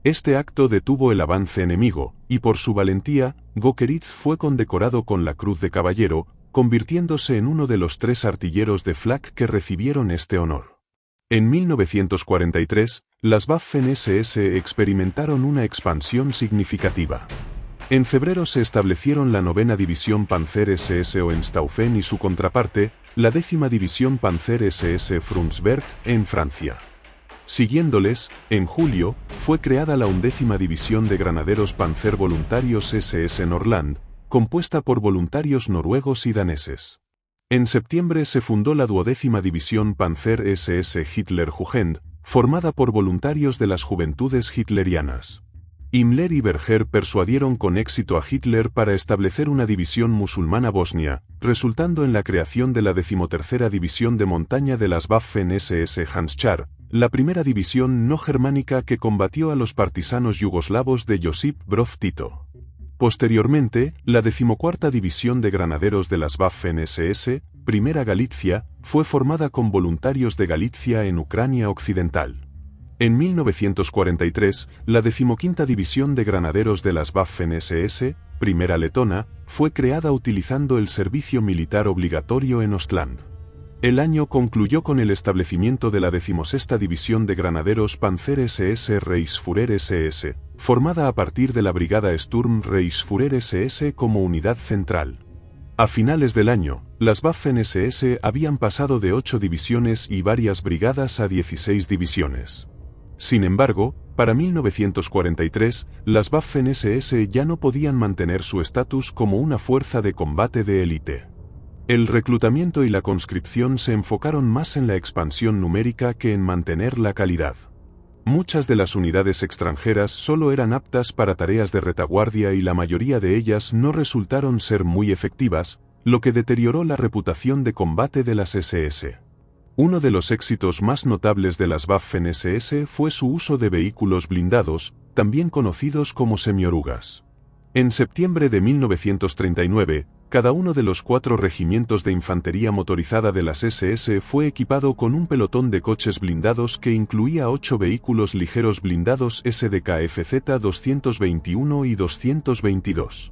Este acto detuvo el avance enemigo, y por su valentía, Gökeritz fue condecorado con la Cruz de Caballero, convirtiéndose en uno de los 3 artilleros de flak que recibieron este honor. En 1943, las Waffen-SS experimentaron una expansión significativa. En febrero se establecieron la 9ª División Panzer SS Hohenstaufen y su contraparte, la 10ª División Panzer SS Frundsberg, en Francia. Siguiéndoles, en julio, fue creada la 11ª División de Granaderos Panzer Voluntarios SS Nordland, compuesta por voluntarios noruegos y daneses. En septiembre se fundó la 12ª División Panzer SS Hitlerjugend, formada por voluntarios de las juventudes hitlerianas. Himmler y Berger persuadieron con éxito a Hitler para establecer una división musulmana bosnia, resultando en la creación de la 13ª División de Montaña de las Waffen-SS Handschar, la primera división no germánica que combatió a los partisanos yugoslavos de Josip Broz Tito. Posteriormente, la 14ª División de Granaderos de las Waffen-SS, Primera Galicia, fue formada con voluntarios de Galicia en Ucrania Occidental. En 1943, la 15ª División de Granaderos de las Waffen-SS, Primera Letona, fue creada utilizando el servicio militar obligatorio en Ostland. El año concluyó con el establecimiento de la 16ª División de Granaderos Panzer SS Reichsführer SS, formada a partir de la Brigada Sturm Reichsführer SS como unidad central. A finales del año, las Waffen-SS habían pasado de 8 divisiones y varias brigadas a 16 divisiones. Sin embargo, para 1943, las Waffen-SS ya no podían mantener su estatus como una fuerza de combate de élite. El reclutamiento y la conscripción se enfocaron más en la expansión numérica que en mantener la calidad. Muchas de las unidades extranjeras solo eran aptas para tareas de retaguardia y la mayoría de ellas no resultaron ser muy efectivas, lo que deterioró la reputación de combate de las SS. Uno de los éxitos más notables de las Waffen-SS fue su uso de vehículos blindados, también conocidos como semiorugas. En septiembre de 1939, cada uno de los 4 regimientos de infantería motorizada de las SS fue equipado con un pelotón de coches blindados que incluía 8 vehículos ligeros blindados SDKFZ 221 y 222.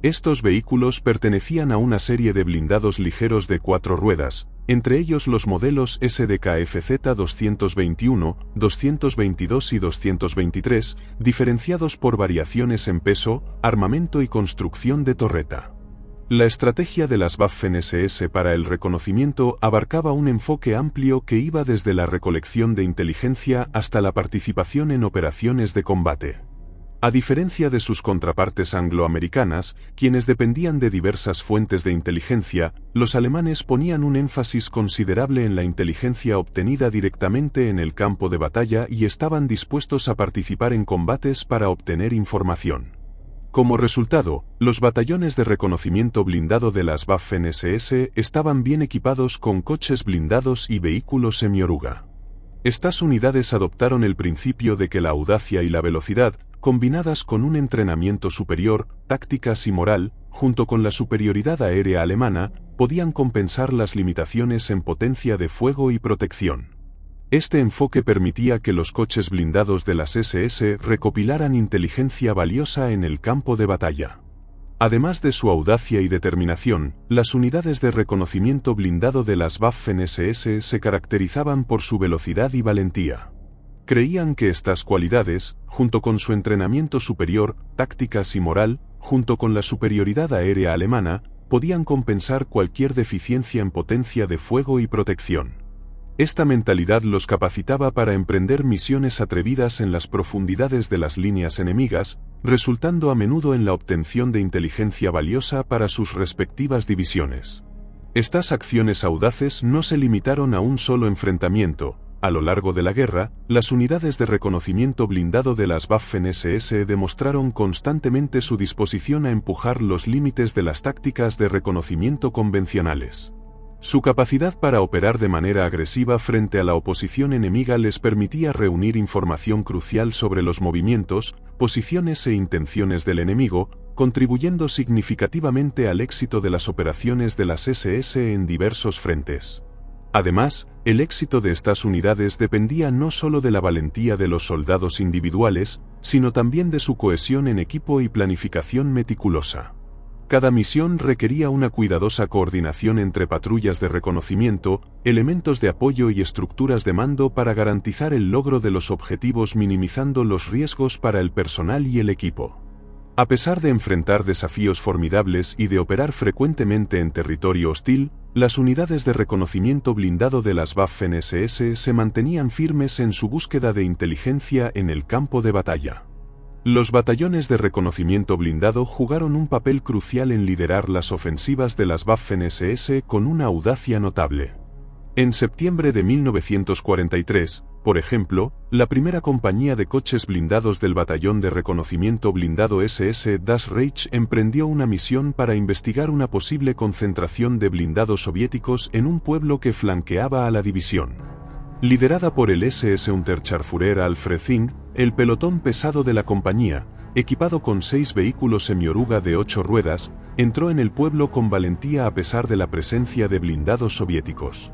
Estos vehículos pertenecían a una serie de blindados ligeros de 4 ruedas, entre ellos los modelos SDKFZ 221, 222 y 223, diferenciados por variaciones en peso, armamento y construcción de torreta. La estrategia de las Waffen-SS para el reconocimiento abarcaba un enfoque amplio que iba desde la recolección de inteligencia hasta la participación en operaciones de combate. A diferencia de sus contrapartes angloamericanas, quienes dependían de diversas fuentes de inteligencia, los alemanes ponían un énfasis considerable en la inteligencia obtenida directamente en el campo de batalla y estaban dispuestos a participar en combates para obtener información. Como resultado, los batallones de reconocimiento blindado de las Waffen-SS estaban bien equipados con coches blindados y vehículos semioruga. Estas unidades adoptaron el principio de que la audacia y la velocidad, combinadas con un entrenamiento superior, tácticas y moral, junto con la superioridad aérea alemana, podían compensar las limitaciones en potencia de fuego y protección. Este enfoque permitía que los coches blindados de las SS recopilaran inteligencia valiosa en el campo de batalla. Además de su audacia y determinación, las unidades de reconocimiento blindado de las Waffen-SS se caracterizaban por su velocidad y valentía. Creían que estas cualidades, junto con su entrenamiento superior, tácticas y moral, junto con la superioridad aérea alemana, podían compensar cualquier deficiencia en potencia de fuego y protección. Esta mentalidad los capacitaba para emprender misiones atrevidas en las profundidades de las líneas enemigas, resultando a menudo en la obtención de inteligencia valiosa para sus respectivas divisiones. Estas acciones audaces no se limitaron a un solo enfrentamiento. A lo largo de la guerra, las unidades de reconocimiento blindado de las Waffen-SS demostraron constantemente su disposición a empujar los límites de las tácticas de reconocimiento convencionales. Su capacidad para operar de manera agresiva frente a la oposición enemiga les permitía reunir información crucial sobre los movimientos, posiciones e intenciones del enemigo, contribuyendo significativamente al éxito de las operaciones de las SS en diversos frentes. Además, el éxito de estas unidades dependía no solo de la valentía de los soldados individuales, sino también de su cohesión en equipo y planificación meticulosa. Cada misión requería una cuidadosa coordinación entre patrullas de reconocimiento, elementos de apoyo y estructuras de mando para garantizar el logro de los objetivos minimizando los riesgos para el personal y el equipo. A pesar de enfrentar desafíos formidables y de operar frecuentemente en territorio hostil, las unidades de reconocimiento blindado de las Waffen-SS se mantenían firmes en su búsqueda de inteligencia en el campo de batalla. Los batallones de reconocimiento blindado jugaron un papel crucial en liderar las ofensivas de las Waffen-SS con una audacia notable. En septiembre de 1943, por ejemplo, la primera compañía de coches blindados del batallón de reconocimiento blindado SS Das Reich emprendió una misión para investigar una posible concentración de blindados soviéticos en un pueblo que flanqueaba a la división. Liderada por el SS Unterscharführer Alfred Zing, el pelotón pesado de la compañía, equipado con 6 vehículos semioruga de 8 ruedas, entró en el pueblo con valentía a pesar de la presencia de blindados soviéticos.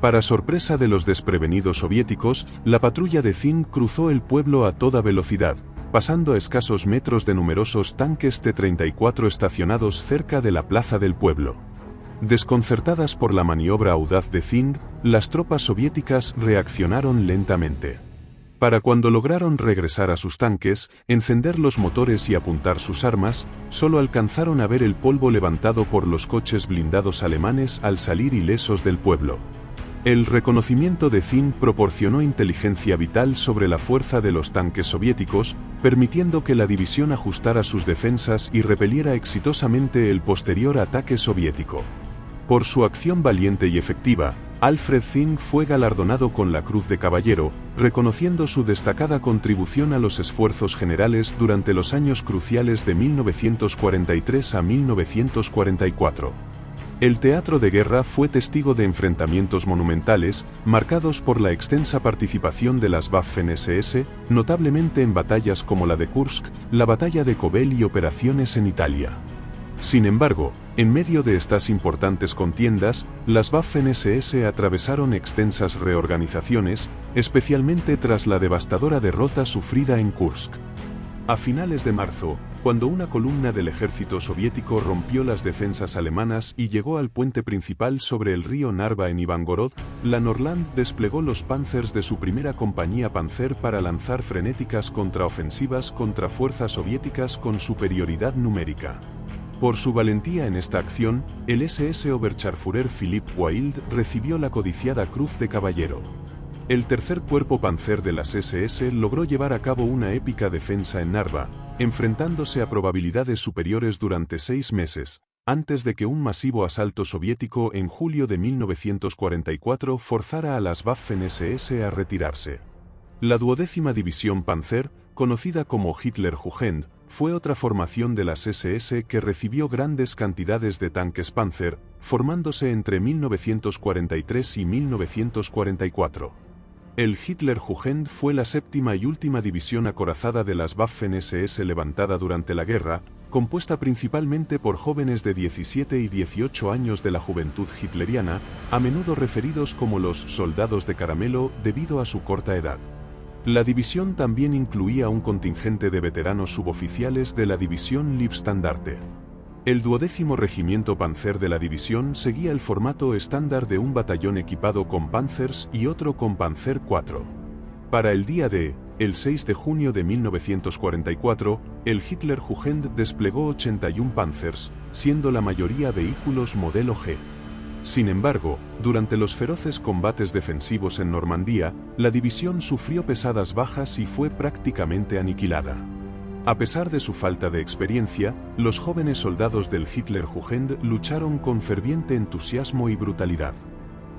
Para sorpresa de los desprevenidos soviéticos, la patrulla de Zing cruzó el pueblo a toda velocidad, pasando a escasos metros de numerosos tanques T-34 estacionados cerca de la plaza del pueblo. Desconcertadas por la maniobra audaz de Zing, las tropas soviéticas reaccionaron lentamente. Para cuando lograron regresar a sus tanques, encender los motores y apuntar sus armas, solo alcanzaron a ver el polvo levantado por los coches blindados alemanes al salir ilesos del pueblo. El reconocimiento de Zing proporcionó inteligencia vital sobre la fuerza de los tanques soviéticos, permitiendo que la división ajustara sus defensas y repeliera exitosamente el posterior ataque soviético. Por su acción valiente y efectiva, Alfred Zing fue galardonado con la Cruz de Caballero, reconociendo su destacada contribución a los esfuerzos generales durante los años cruciales de 1943 a 1944. El teatro de guerra fue testigo de enfrentamientos monumentales, marcados por la extensa participación de las Waffen-SS, notablemente en batallas como la de Kursk, la batalla de Kovel y operaciones en Italia. Sin embargo, en medio de estas importantes contiendas, las Waffen-SS atravesaron extensas reorganizaciones, especialmente tras la devastadora derrota sufrida en Kursk. A finales de marzo, cuando una columna del ejército soviético rompió las defensas alemanas y llegó al puente principal sobre el río Narva en Ivangorod, la Norland desplegó los Panzers de su primera compañía Panzer para lanzar frenéticas contraofensivas contra fuerzas soviéticas con superioridad numérica. Por su valentía en esta acción, el SS Oberscharführer Philipp Wild recibió la codiciada Cruz de Caballero. El tercer cuerpo Panzer de las SS logró llevar a cabo una épica defensa en Narva, enfrentándose a probabilidades superiores durante 6 meses, antes de que un masivo asalto soviético en julio de 1944 forzara a las Waffen-SS a retirarse. La 12ª División Panzer, conocida como Hitlerjugend, fue otra formación de las SS que recibió grandes cantidades de tanques Panzer, formándose entre 1943 y 1944. El Hitlerjugend fue la 7ª y última división acorazada de las Waffen-SS levantada durante la guerra, compuesta principalmente por jóvenes de 17 y 18 años de la juventud hitleriana, a menudo referidos como los soldados de caramelo debido a su corta edad. La división también incluía un contingente de veteranos suboficiales de la división Leibstandarte. El 12º Regimiento Panzer de la división seguía el formato estándar de un batallón equipado con Panzers y otro con Panzer IV. Para el día D, el 6 de junio de 1944, el Hitlerjugend desplegó 81 Panzers, siendo la mayoría vehículos modelo G. Sin embargo, durante los feroces combates defensivos en Normandía, la división sufrió pesadas bajas y fue prácticamente aniquilada. A pesar de su falta de experiencia, los jóvenes soldados del Hitlerjugend lucharon con ferviente entusiasmo y brutalidad.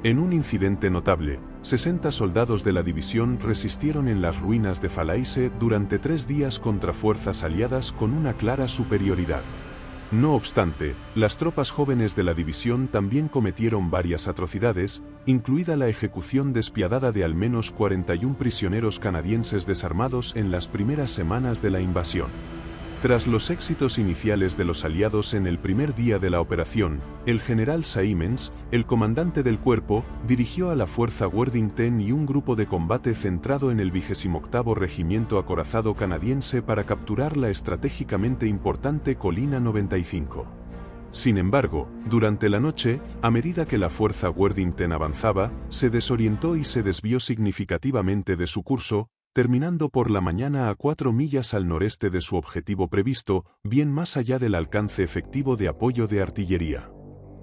En un incidente notable, 60 soldados de la división resistieron en las ruinas de Falaise durante 3 días contra fuerzas aliadas con una clara superioridad. No obstante, las tropas jóvenes de la división también cometieron varias atrocidades, incluida la ejecución despiadada de al menos 41 prisioneros canadienses desarmados en las primeras semanas de la invasión. Tras los éxitos iniciales de los aliados en el primer día de la operación, el general Siemens, el comandante del cuerpo, dirigió a la fuerza Worthington y un grupo de combate centrado en el 28º Regimiento Acorazado Canadiense para capturar la estratégicamente importante Colina 95. Sin embargo, durante la noche, a medida que la fuerza Worthington avanzaba, se desorientó y se desvió significativamente de su curso, terminando por la mañana a 4 millas al noreste de su objetivo previsto, bien más allá del alcance efectivo de apoyo de artillería.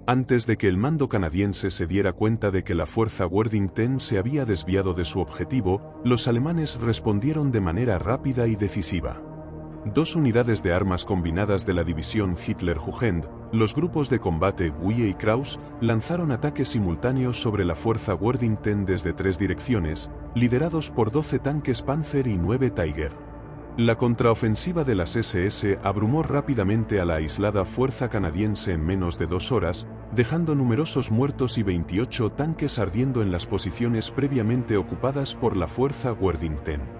Antes de que el mando canadiense se diera cuenta de que la fuerza Worthington se había desviado de su objetivo, los alemanes respondieron de manera rápida y decisiva. 2 unidades de armas combinadas de la división Hitlerjugend, los grupos de combate Wiehe y Krauss, lanzaron ataques simultáneos sobre la fuerza Worthington desde 3 direcciones, liderados por 12 tanques Panzer y 9 Tiger. La contraofensiva de las SS abrumó rápidamente a la aislada fuerza canadiense en menos de 2 horas, dejando numerosos muertos y 28 tanques ardiendo en las posiciones previamente ocupadas por la fuerza Worthington.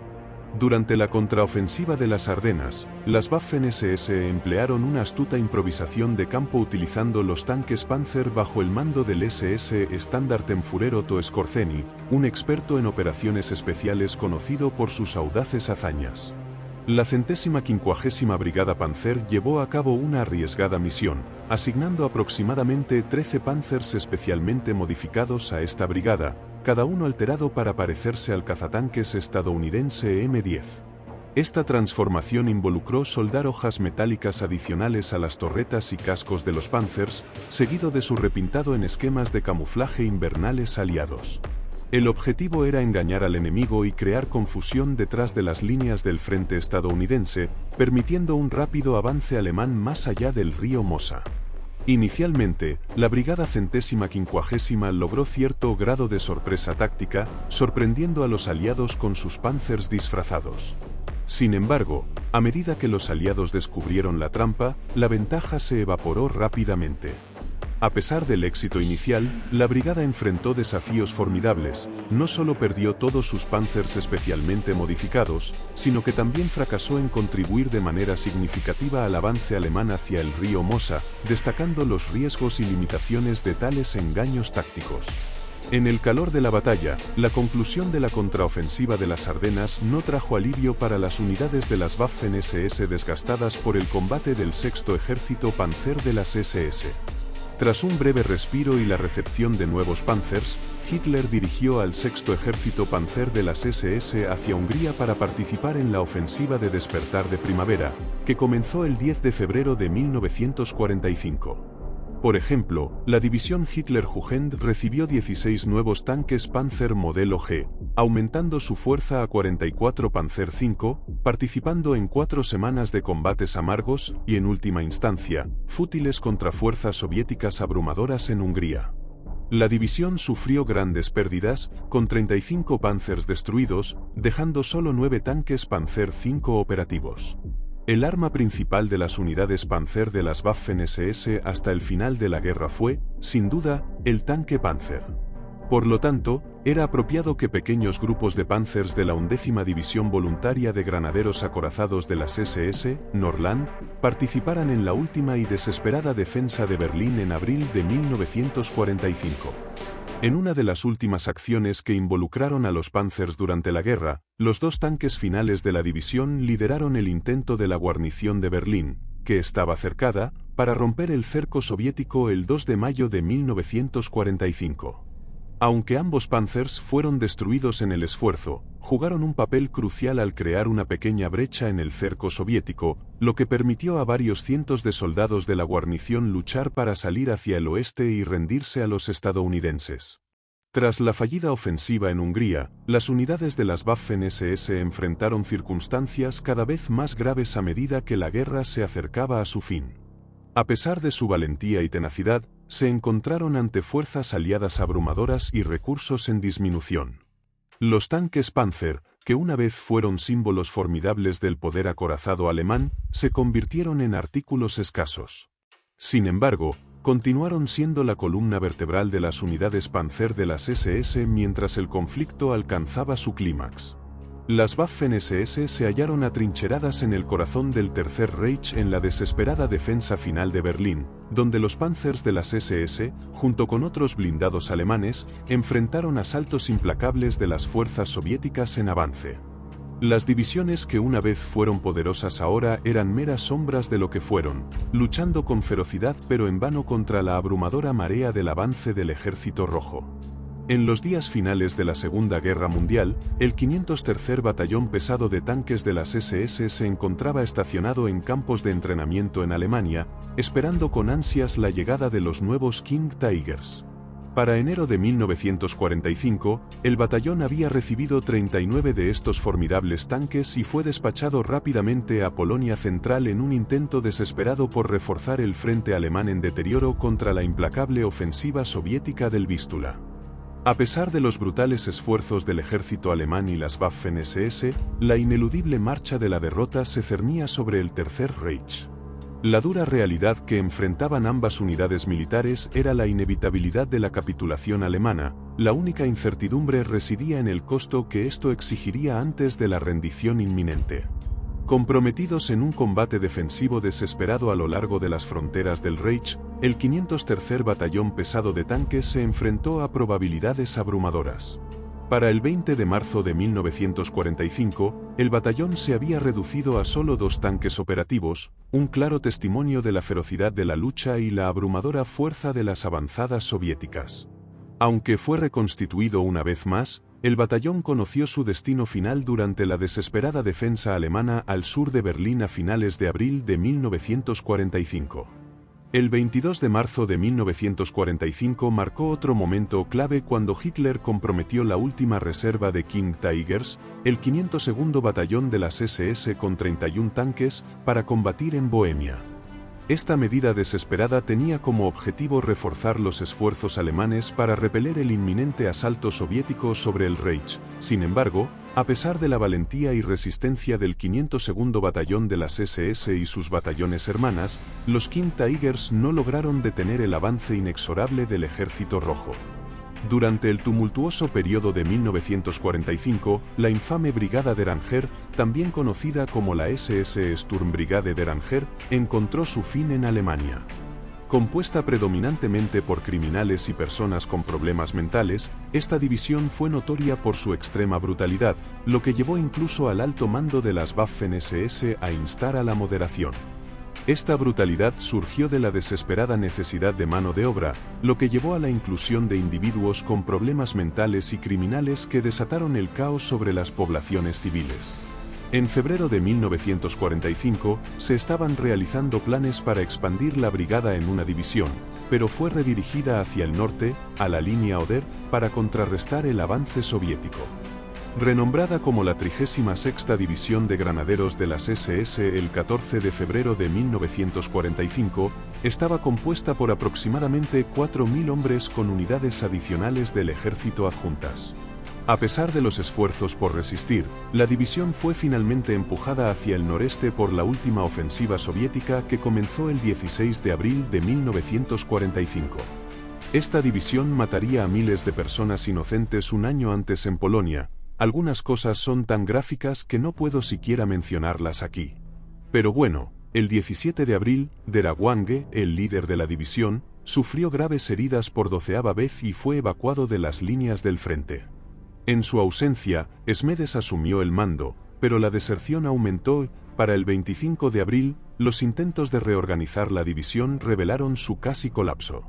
Durante la contraofensiva de las Ardenas, las Waffen-SS emplearon una astuta improvisación de campo utilizando los tanques Panzer bajo el mando del SS Standartenführer Otto Skorzeny, un experto en operaciones especiales conocido por sus audaces hazañas. La 150ª Brigada Panzer llevó a cabo una arriesgada misión, asignando aproximadamente 13 Panzers especialmente modificados a esta brigada, cada uno alterado para parecerse al cazatanques estadounidense M10. Esta transformación involucró soldar hojas metálicas adicionales a las torretas y cascos de los Panzers, seguido de su repintado en esquemas de camuflaje invernales aliados. El objetivo era engañar al enemigo y crear confusión detrás de las líneas del frente estadounidense, permitiendo un rápido avance alemán más allá del río Mosa. Inicialmente, la Brigada 150ª logró cierto grado de sorpresa táctica, sorprendiendo a los aliados con sus Panzers disfrazados. Sin embargo, a medida que los aliados descubrieron la trampa, la ventaja se evaporó rápidamente. A pesar del éxito inicial, la brigada enfrentó desafíos formidables, no solo perdió todos sus Panzers especialmente modificados, sino que también fracasó en contribuir de manera significativa al avance alemán hacia el río Mosa, destacando los riesgos y limitaciones de tales engaños tácticos. En el calor de la batalla, la conclusión de la contraofensiva de las Ardenas no trajo alivio para las unidades de las Waffen-SS desgastadas por el combate del 6º Ejército Panzer de las SS. Tras un breve respiro y la recepción de nuevos Panzers, Hitler dirigió al 6º Ejército Panzer de las SS hacia Hungría para participar en la ofensiva de despertar de primavera, que comenzó el 10 de febrero de 1945. Por ejemplo, la división Hitlerjugend recibió 16 nuevos tanques Panzer modelo G, aumentando su fuerza a 44 Panzer V, participando en 4 semanas de combates amargos y, en última instancia, fútiles contra fuerzas soviéticas abrumadoras en Hungría. La división sufrió grandes pérdidas, con 35 Panzers destruidos, dejando solo 9 tanques Panzer V operativos. El arma principal de las unidades Panzer de las Waffen-SS hasta el final de la guerra fue, sin duda, el tanque Panzer. Por lo tanto, era apropiado que pequeños grupos de Panzers de la 11ª División Voluntaria de Granaderos Acorazados de las SS, Nordland, participaran en la última y desesperada defensa de Berlín en abril de 1945. En una de las últimas acciones que involucraron a los Panzers durante la guerra, los 2 tanques finales de la división lideraron el intento de la guarnición de Berlín, que estaba cercada, para romper el cerco soviético el 2 de mayo de 1945. Aunque ambos Panzers fueron destruidos en el esfuerzo, jugaron un papel crucial al crear una pequeña brecha en el cerco soviético, lo que permitió a varios cientos de soldados de la guarnición luchar para salir hacia el oeste y rendirse a los estadounidenses. Tras la fallida ofensiva en Hungría, las unidades de las Waffen-SS enfrentaron circunstancias cada vez más graves a medida que la guerra se acercaba a su fin. A pesar de su valentía y tenacidad, se encontraron ante fuerzas aliadas abrumadoras y recursos en disminución. Los tanques Panzer, que una vez fueron símbolos formidables del poder acorazado alemán, se convirtieron en artículos escasos. Sin embargo, continuaron siendo la columna vertebral de las unidades Panzer de las SS mientras el conflicto alcanzaba su clímax. Las Waffen-SS se hallaron atrincheradas en el corazón del Tercer Reich en la desesperada defensa final de Berlín, donde los Panzers de las SS, junto con otros blindados alemanes, enfrentaron asaltos implacables de las fuerzas soviéticas en avance. Las divisiones que una vez fueron poderosas ahora eran meras sombras de lo que fueron, luchando con ferocidad pero en vano contra la abrumadora marea del avance del Ejército Rojo. En los días finales de la Segunda Guerra Mundial, el 503 Batallón Pesado de Tanques de las SS se encontraba estacionado en campos de entrenamiento en Alemania, esperando con ansias la llegada de los nuevos King Tigers. Para enero de 1945, el batallón había recibido 39 de estos formidables tanques y fue despachado rápidamente a Polonia Central en un intento desesperado por reforzar el frente alemán en deterioro contra la implacable ofensiva soviética del Vístula. A pesar de los brutales esfuerzos del ejército alemán y las Waffen-SS, la ineludible marcha de la derrota se cernía sobre el Tercer Reich. La dura realidad que enfrentaban ambas unidades militares era la inevitabilidad de la capitulación alemana, la única incertidumbre residía en el costo que esto exigiría antes de la rendición inminente. Comprometidos en un combate defensivo desesperado a lo largo de las fronteras del Reich, el 503 Batallón Pesado de Tanques se enfrentó a probabilidades abrumadoras. Para el 20 de marzo de 1945, el batallón se había reducido a solo 2 tanques operativos, un claro testimonio de la ferocidad de la lucha y la abrumadora fuerza de las avanzadas soviéticas. Aunque fue reconstituido una vez más, el batallón conoció su destino final durante la desesperada defensa alemana al sur de Berlín a finales de abril de 1945. El 22 de marzo de 1945 marcó otro momento clave cuando Hitler comprometió la última reserva de King Tigers, el 502 Batallón de las SS con 31 tanques, para combatir en Bohemia. Esta medida desesperada tenía como objetivo reforzar los esfuerzos alemanes para repeler el inminente asalto soviético sobre el Reich. Sin embargo, a pesar de la valentía y resistencia del 502 Batallón de las SS y sus batallones hermanas, los King Tigers no lograron detener el avance inexorable del Ejército Rojo. Durante el tumultuoso periodo de 1945, la infame Brigada de Ranger, también conocida como la SS Sturmbrigade de Ranger, encontró su fin en Alemania. Compuesta predominantemente por criminales y personas con problemas mentales, esta división fue notoria por su extrema brutalidad, lo que llevó incluso al alto mando de las Waffen-SS a instar a la moderación. Esta brutalidad surgió de la desesperada necesidad de mano de obra, lo que llevó a la inclusión de individuos con problemas mentales y criminales que desataron el caos sobre las poblaciones civiles. En febrero de 1945, se estaban realizando planes para expandir la brigada en una división, pero fue redirigida hacia el norte, a la línea Oder, para contrarrestar el avance soviético. Renombrada como la 36ª División de Granaderos de las SS el 14 de febrero de 1945, estaba compuesta por aproximadamente 4.000 hombres con unidades adicionales del ejército adjuntas. A pesar de los esfuerzos por resistir, la división fue finalmente empujada hacia el noreste por la última ofensiva soviética que comenzó el 16 de abril de 1945. Esta división mataría a miles de personas inocentes un año antes en Polonia. Algunas cosas son tan gráficas que no puedo siquiera mencionarlas aquí. Pero bueno, el 17 de abril, Derawange, el líder de la división, sufrió graves heridas por 12ª vez y fue evacuado de las líneas del frente. En su ausencia, Esmedes asumió el mando, pero la deserción aumentó. Para el 25 de abril, los intentos de reorganizar la división revelaron su casi colapso.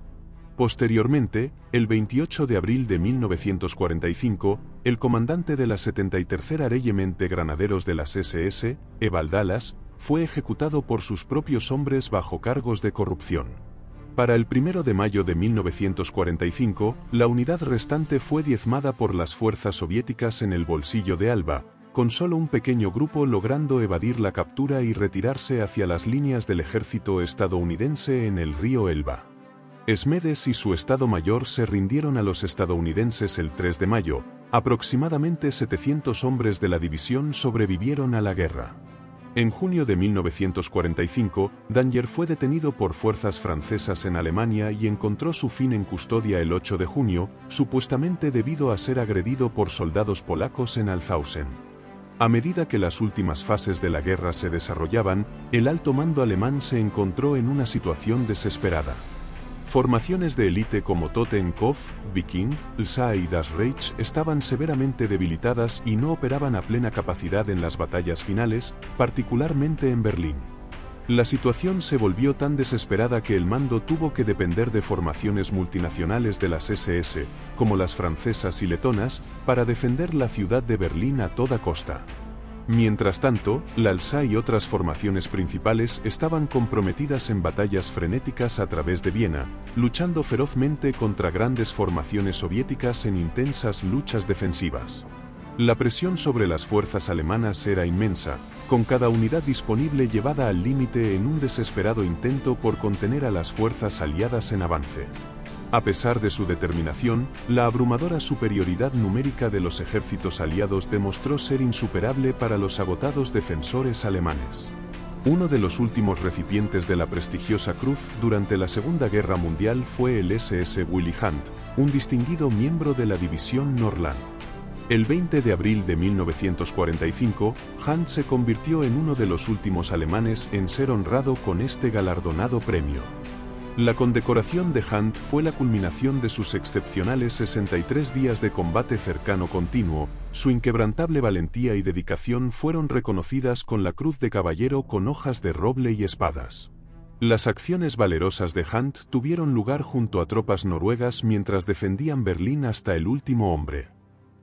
Posteriormente, el 28 de abril de 1945, el comandante de la 73 Regiment de Granaderos de las SS, Evald Dallas, fue ejecutado por sus propios hombres bajo cargos de corrupción. Para el 1 de mayo de 1945, la unidad restante fue diezmada por las fuerzas soviéticas en el bolsillo de Alba, con solo un pequeño grupo logrando evadir la captura y retirarse hacia las líneas del ejército estadounidense en el río Elba. Esmedes y su Estado Mayor se rindieron a los estadounidenses el 3 de mayo, aproximadamente 700 hombres de la división sobrevivieron a la guerra. En junio de 1945, Danger fue detenido por fuerzas francesas en Alemania y encontró su fin en custodia el 8 de junio, supuestamente debido a ser agredido por soldados polacos en Alzhausen. A medida que las últimas fases de la guerra se desarrollaban, el alto mando alemán se encontró en una situación desesperada. Formaciones de élite como Totenkopf, Viking, LSA y Das Reich estaban severamente debilitadas y no operaban a plena capacidad en las batallas finales, particularmente en Berlín. La situación se volvió tan desesperada que el mando tuvo que depender de formaciones multinacionales de las SS, como las francesas y letonas, para defender la ciudad de Berlín a toda costa. Mientras tanto, la LSA y otras formaciones principales estaban comprometidas en batallas frenéticas a través de Viena, luchando ferozmente contra grandes formaciones soviéticas en intensas luchas defensivas. La presión sobre las fuerzas alemanas era inmensa, con cada unidad disponible llevada al límite en un desesperado intento por contener a las fuerzas aliadas en avance. A pesar de su determinación, la abrumadora superioridad numérica de los ejércitos aliados demostró ser insuperable para los agotados defensores alemanes. Uno de los últimos recipientes de la prestigiosa cruz durante la Segunda Guerra Mundial fue el SS Willy Hunt, un distinguido miembro de la División Nordland. El 20 de abril de 1945, Hunt se convirtió en uno de los últimos alemanes en ser honrado con este galardonado premio. La condecoración de Hunt fue la culminación de sus excepcionales 63 días de combate cercano continuo. Su inquebrantable valentía y dedicación fueron reconocidas con la Cruz de Caballero con hojas de roble y espadas. Las acciones valerosas de Hunt tuvieron lugar junto a tropas noruegas mientras defendían Berlín hasta el último hombre.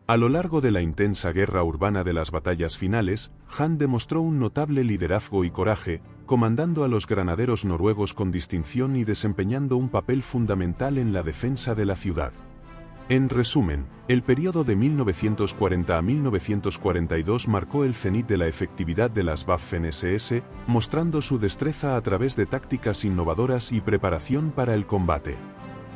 A lo largo de la intensa guerra urbana de las batallas finales, Hunt demostró un notable liderazgo y coraje, comandando a los granaderos noruegos con distinción y desempeñando un papel fundamental en la defensa de la ciudad. En resumen, el periodo de 1940 a 1942 marcó el cenit de la efectividad de las Waffen-SS, mostrando su destreza a través de tácticas innovadoras y preparación para el combate.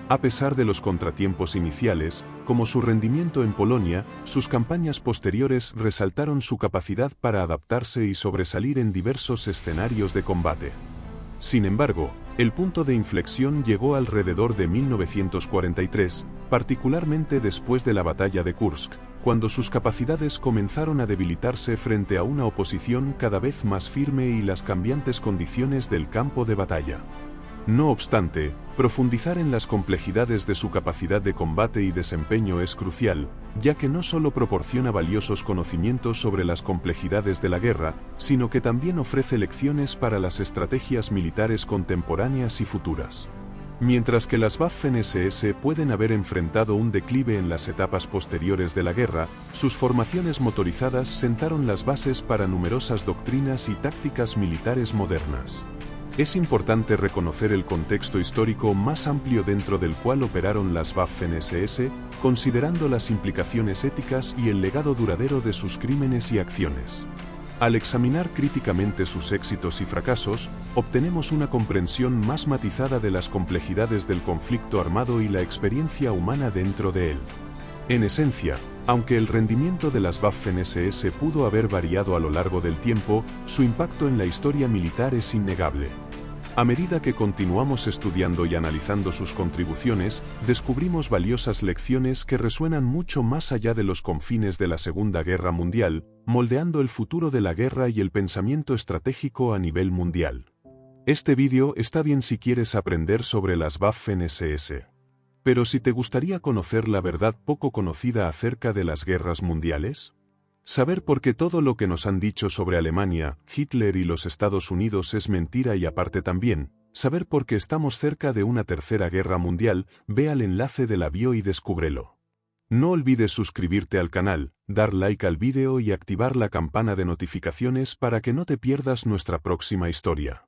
A pesar de los contratiempos iniciales, como su rendimiento en Polonia, sus campañas posteriores resaltaron su capacidad para adaptarse y sobresalir en diversos escenarios de combate. Sin embargo, el punto de inflexión llegó alrededor de 1943, particularmente después de la batalla de Kursk, cuando sus capacidades comenzaron a debilitarse frente a una oposición cada vez más firme y las cambiantes condiciones del campo de batalla. No obstante, profundizar en las complejidades de su capacidad de combate y desempeño es crucial, ya que no solo proporciona valiosos conocimientos sobre las complejidades de la guerra, sino que también ofrece lecciones para las estrategias militares contemporáneas y futuras. Mientras que las Waffen-SS pueden haber enfrentado un declive en las etapas posteriores de la guerra, sus formaciones motorizadas sentaron las bases para numerosas doctrinas y tácticas militares modernas. Es importante reconocer el contexto histórico más amplio dentro del cual operaron las Waffen-SS, considerando las implicaciones éticas y el legado duradero de sus crímenes y acciones. Al examinar críticamente sus éxitos y fracasos, obtenemos una comprensión más matizada de las complejidades del conflicto armado y la experiencia humana dentro de él. En esencia, aunque el rendimiento de las Waffen-SS pudo haber variado a lo largo del tiempo, su impacto en la historia militar es innegable. A medida que continuamos estudiando y analizando sus contribuciones, descubrimos valiosas lecciones que resuenan mucho más allá de los confines de la Segunda Guerra Mundial, moldeando el futuro de la guerra y el pensamiento estratégico a nivel mundial. Este vídeo está bien si quieres aprender sobre las Waffen-SS. Pero si te gustaría conocer la verdad poco conocida acerca de las guerras mundiales, saber por qué todo lo que nos han dicho sobre Alemania, Hitler y los Estados Unidos es mentira y aparte también, saber por qué estamos cerca de una tercera guerra mundial, ve al enlace de la bio y descúbrelo. No olvides suscribirte al canal, dar like al vídeo y activar la campana de notificaciones para que no te pierdas nuestra próxima historia.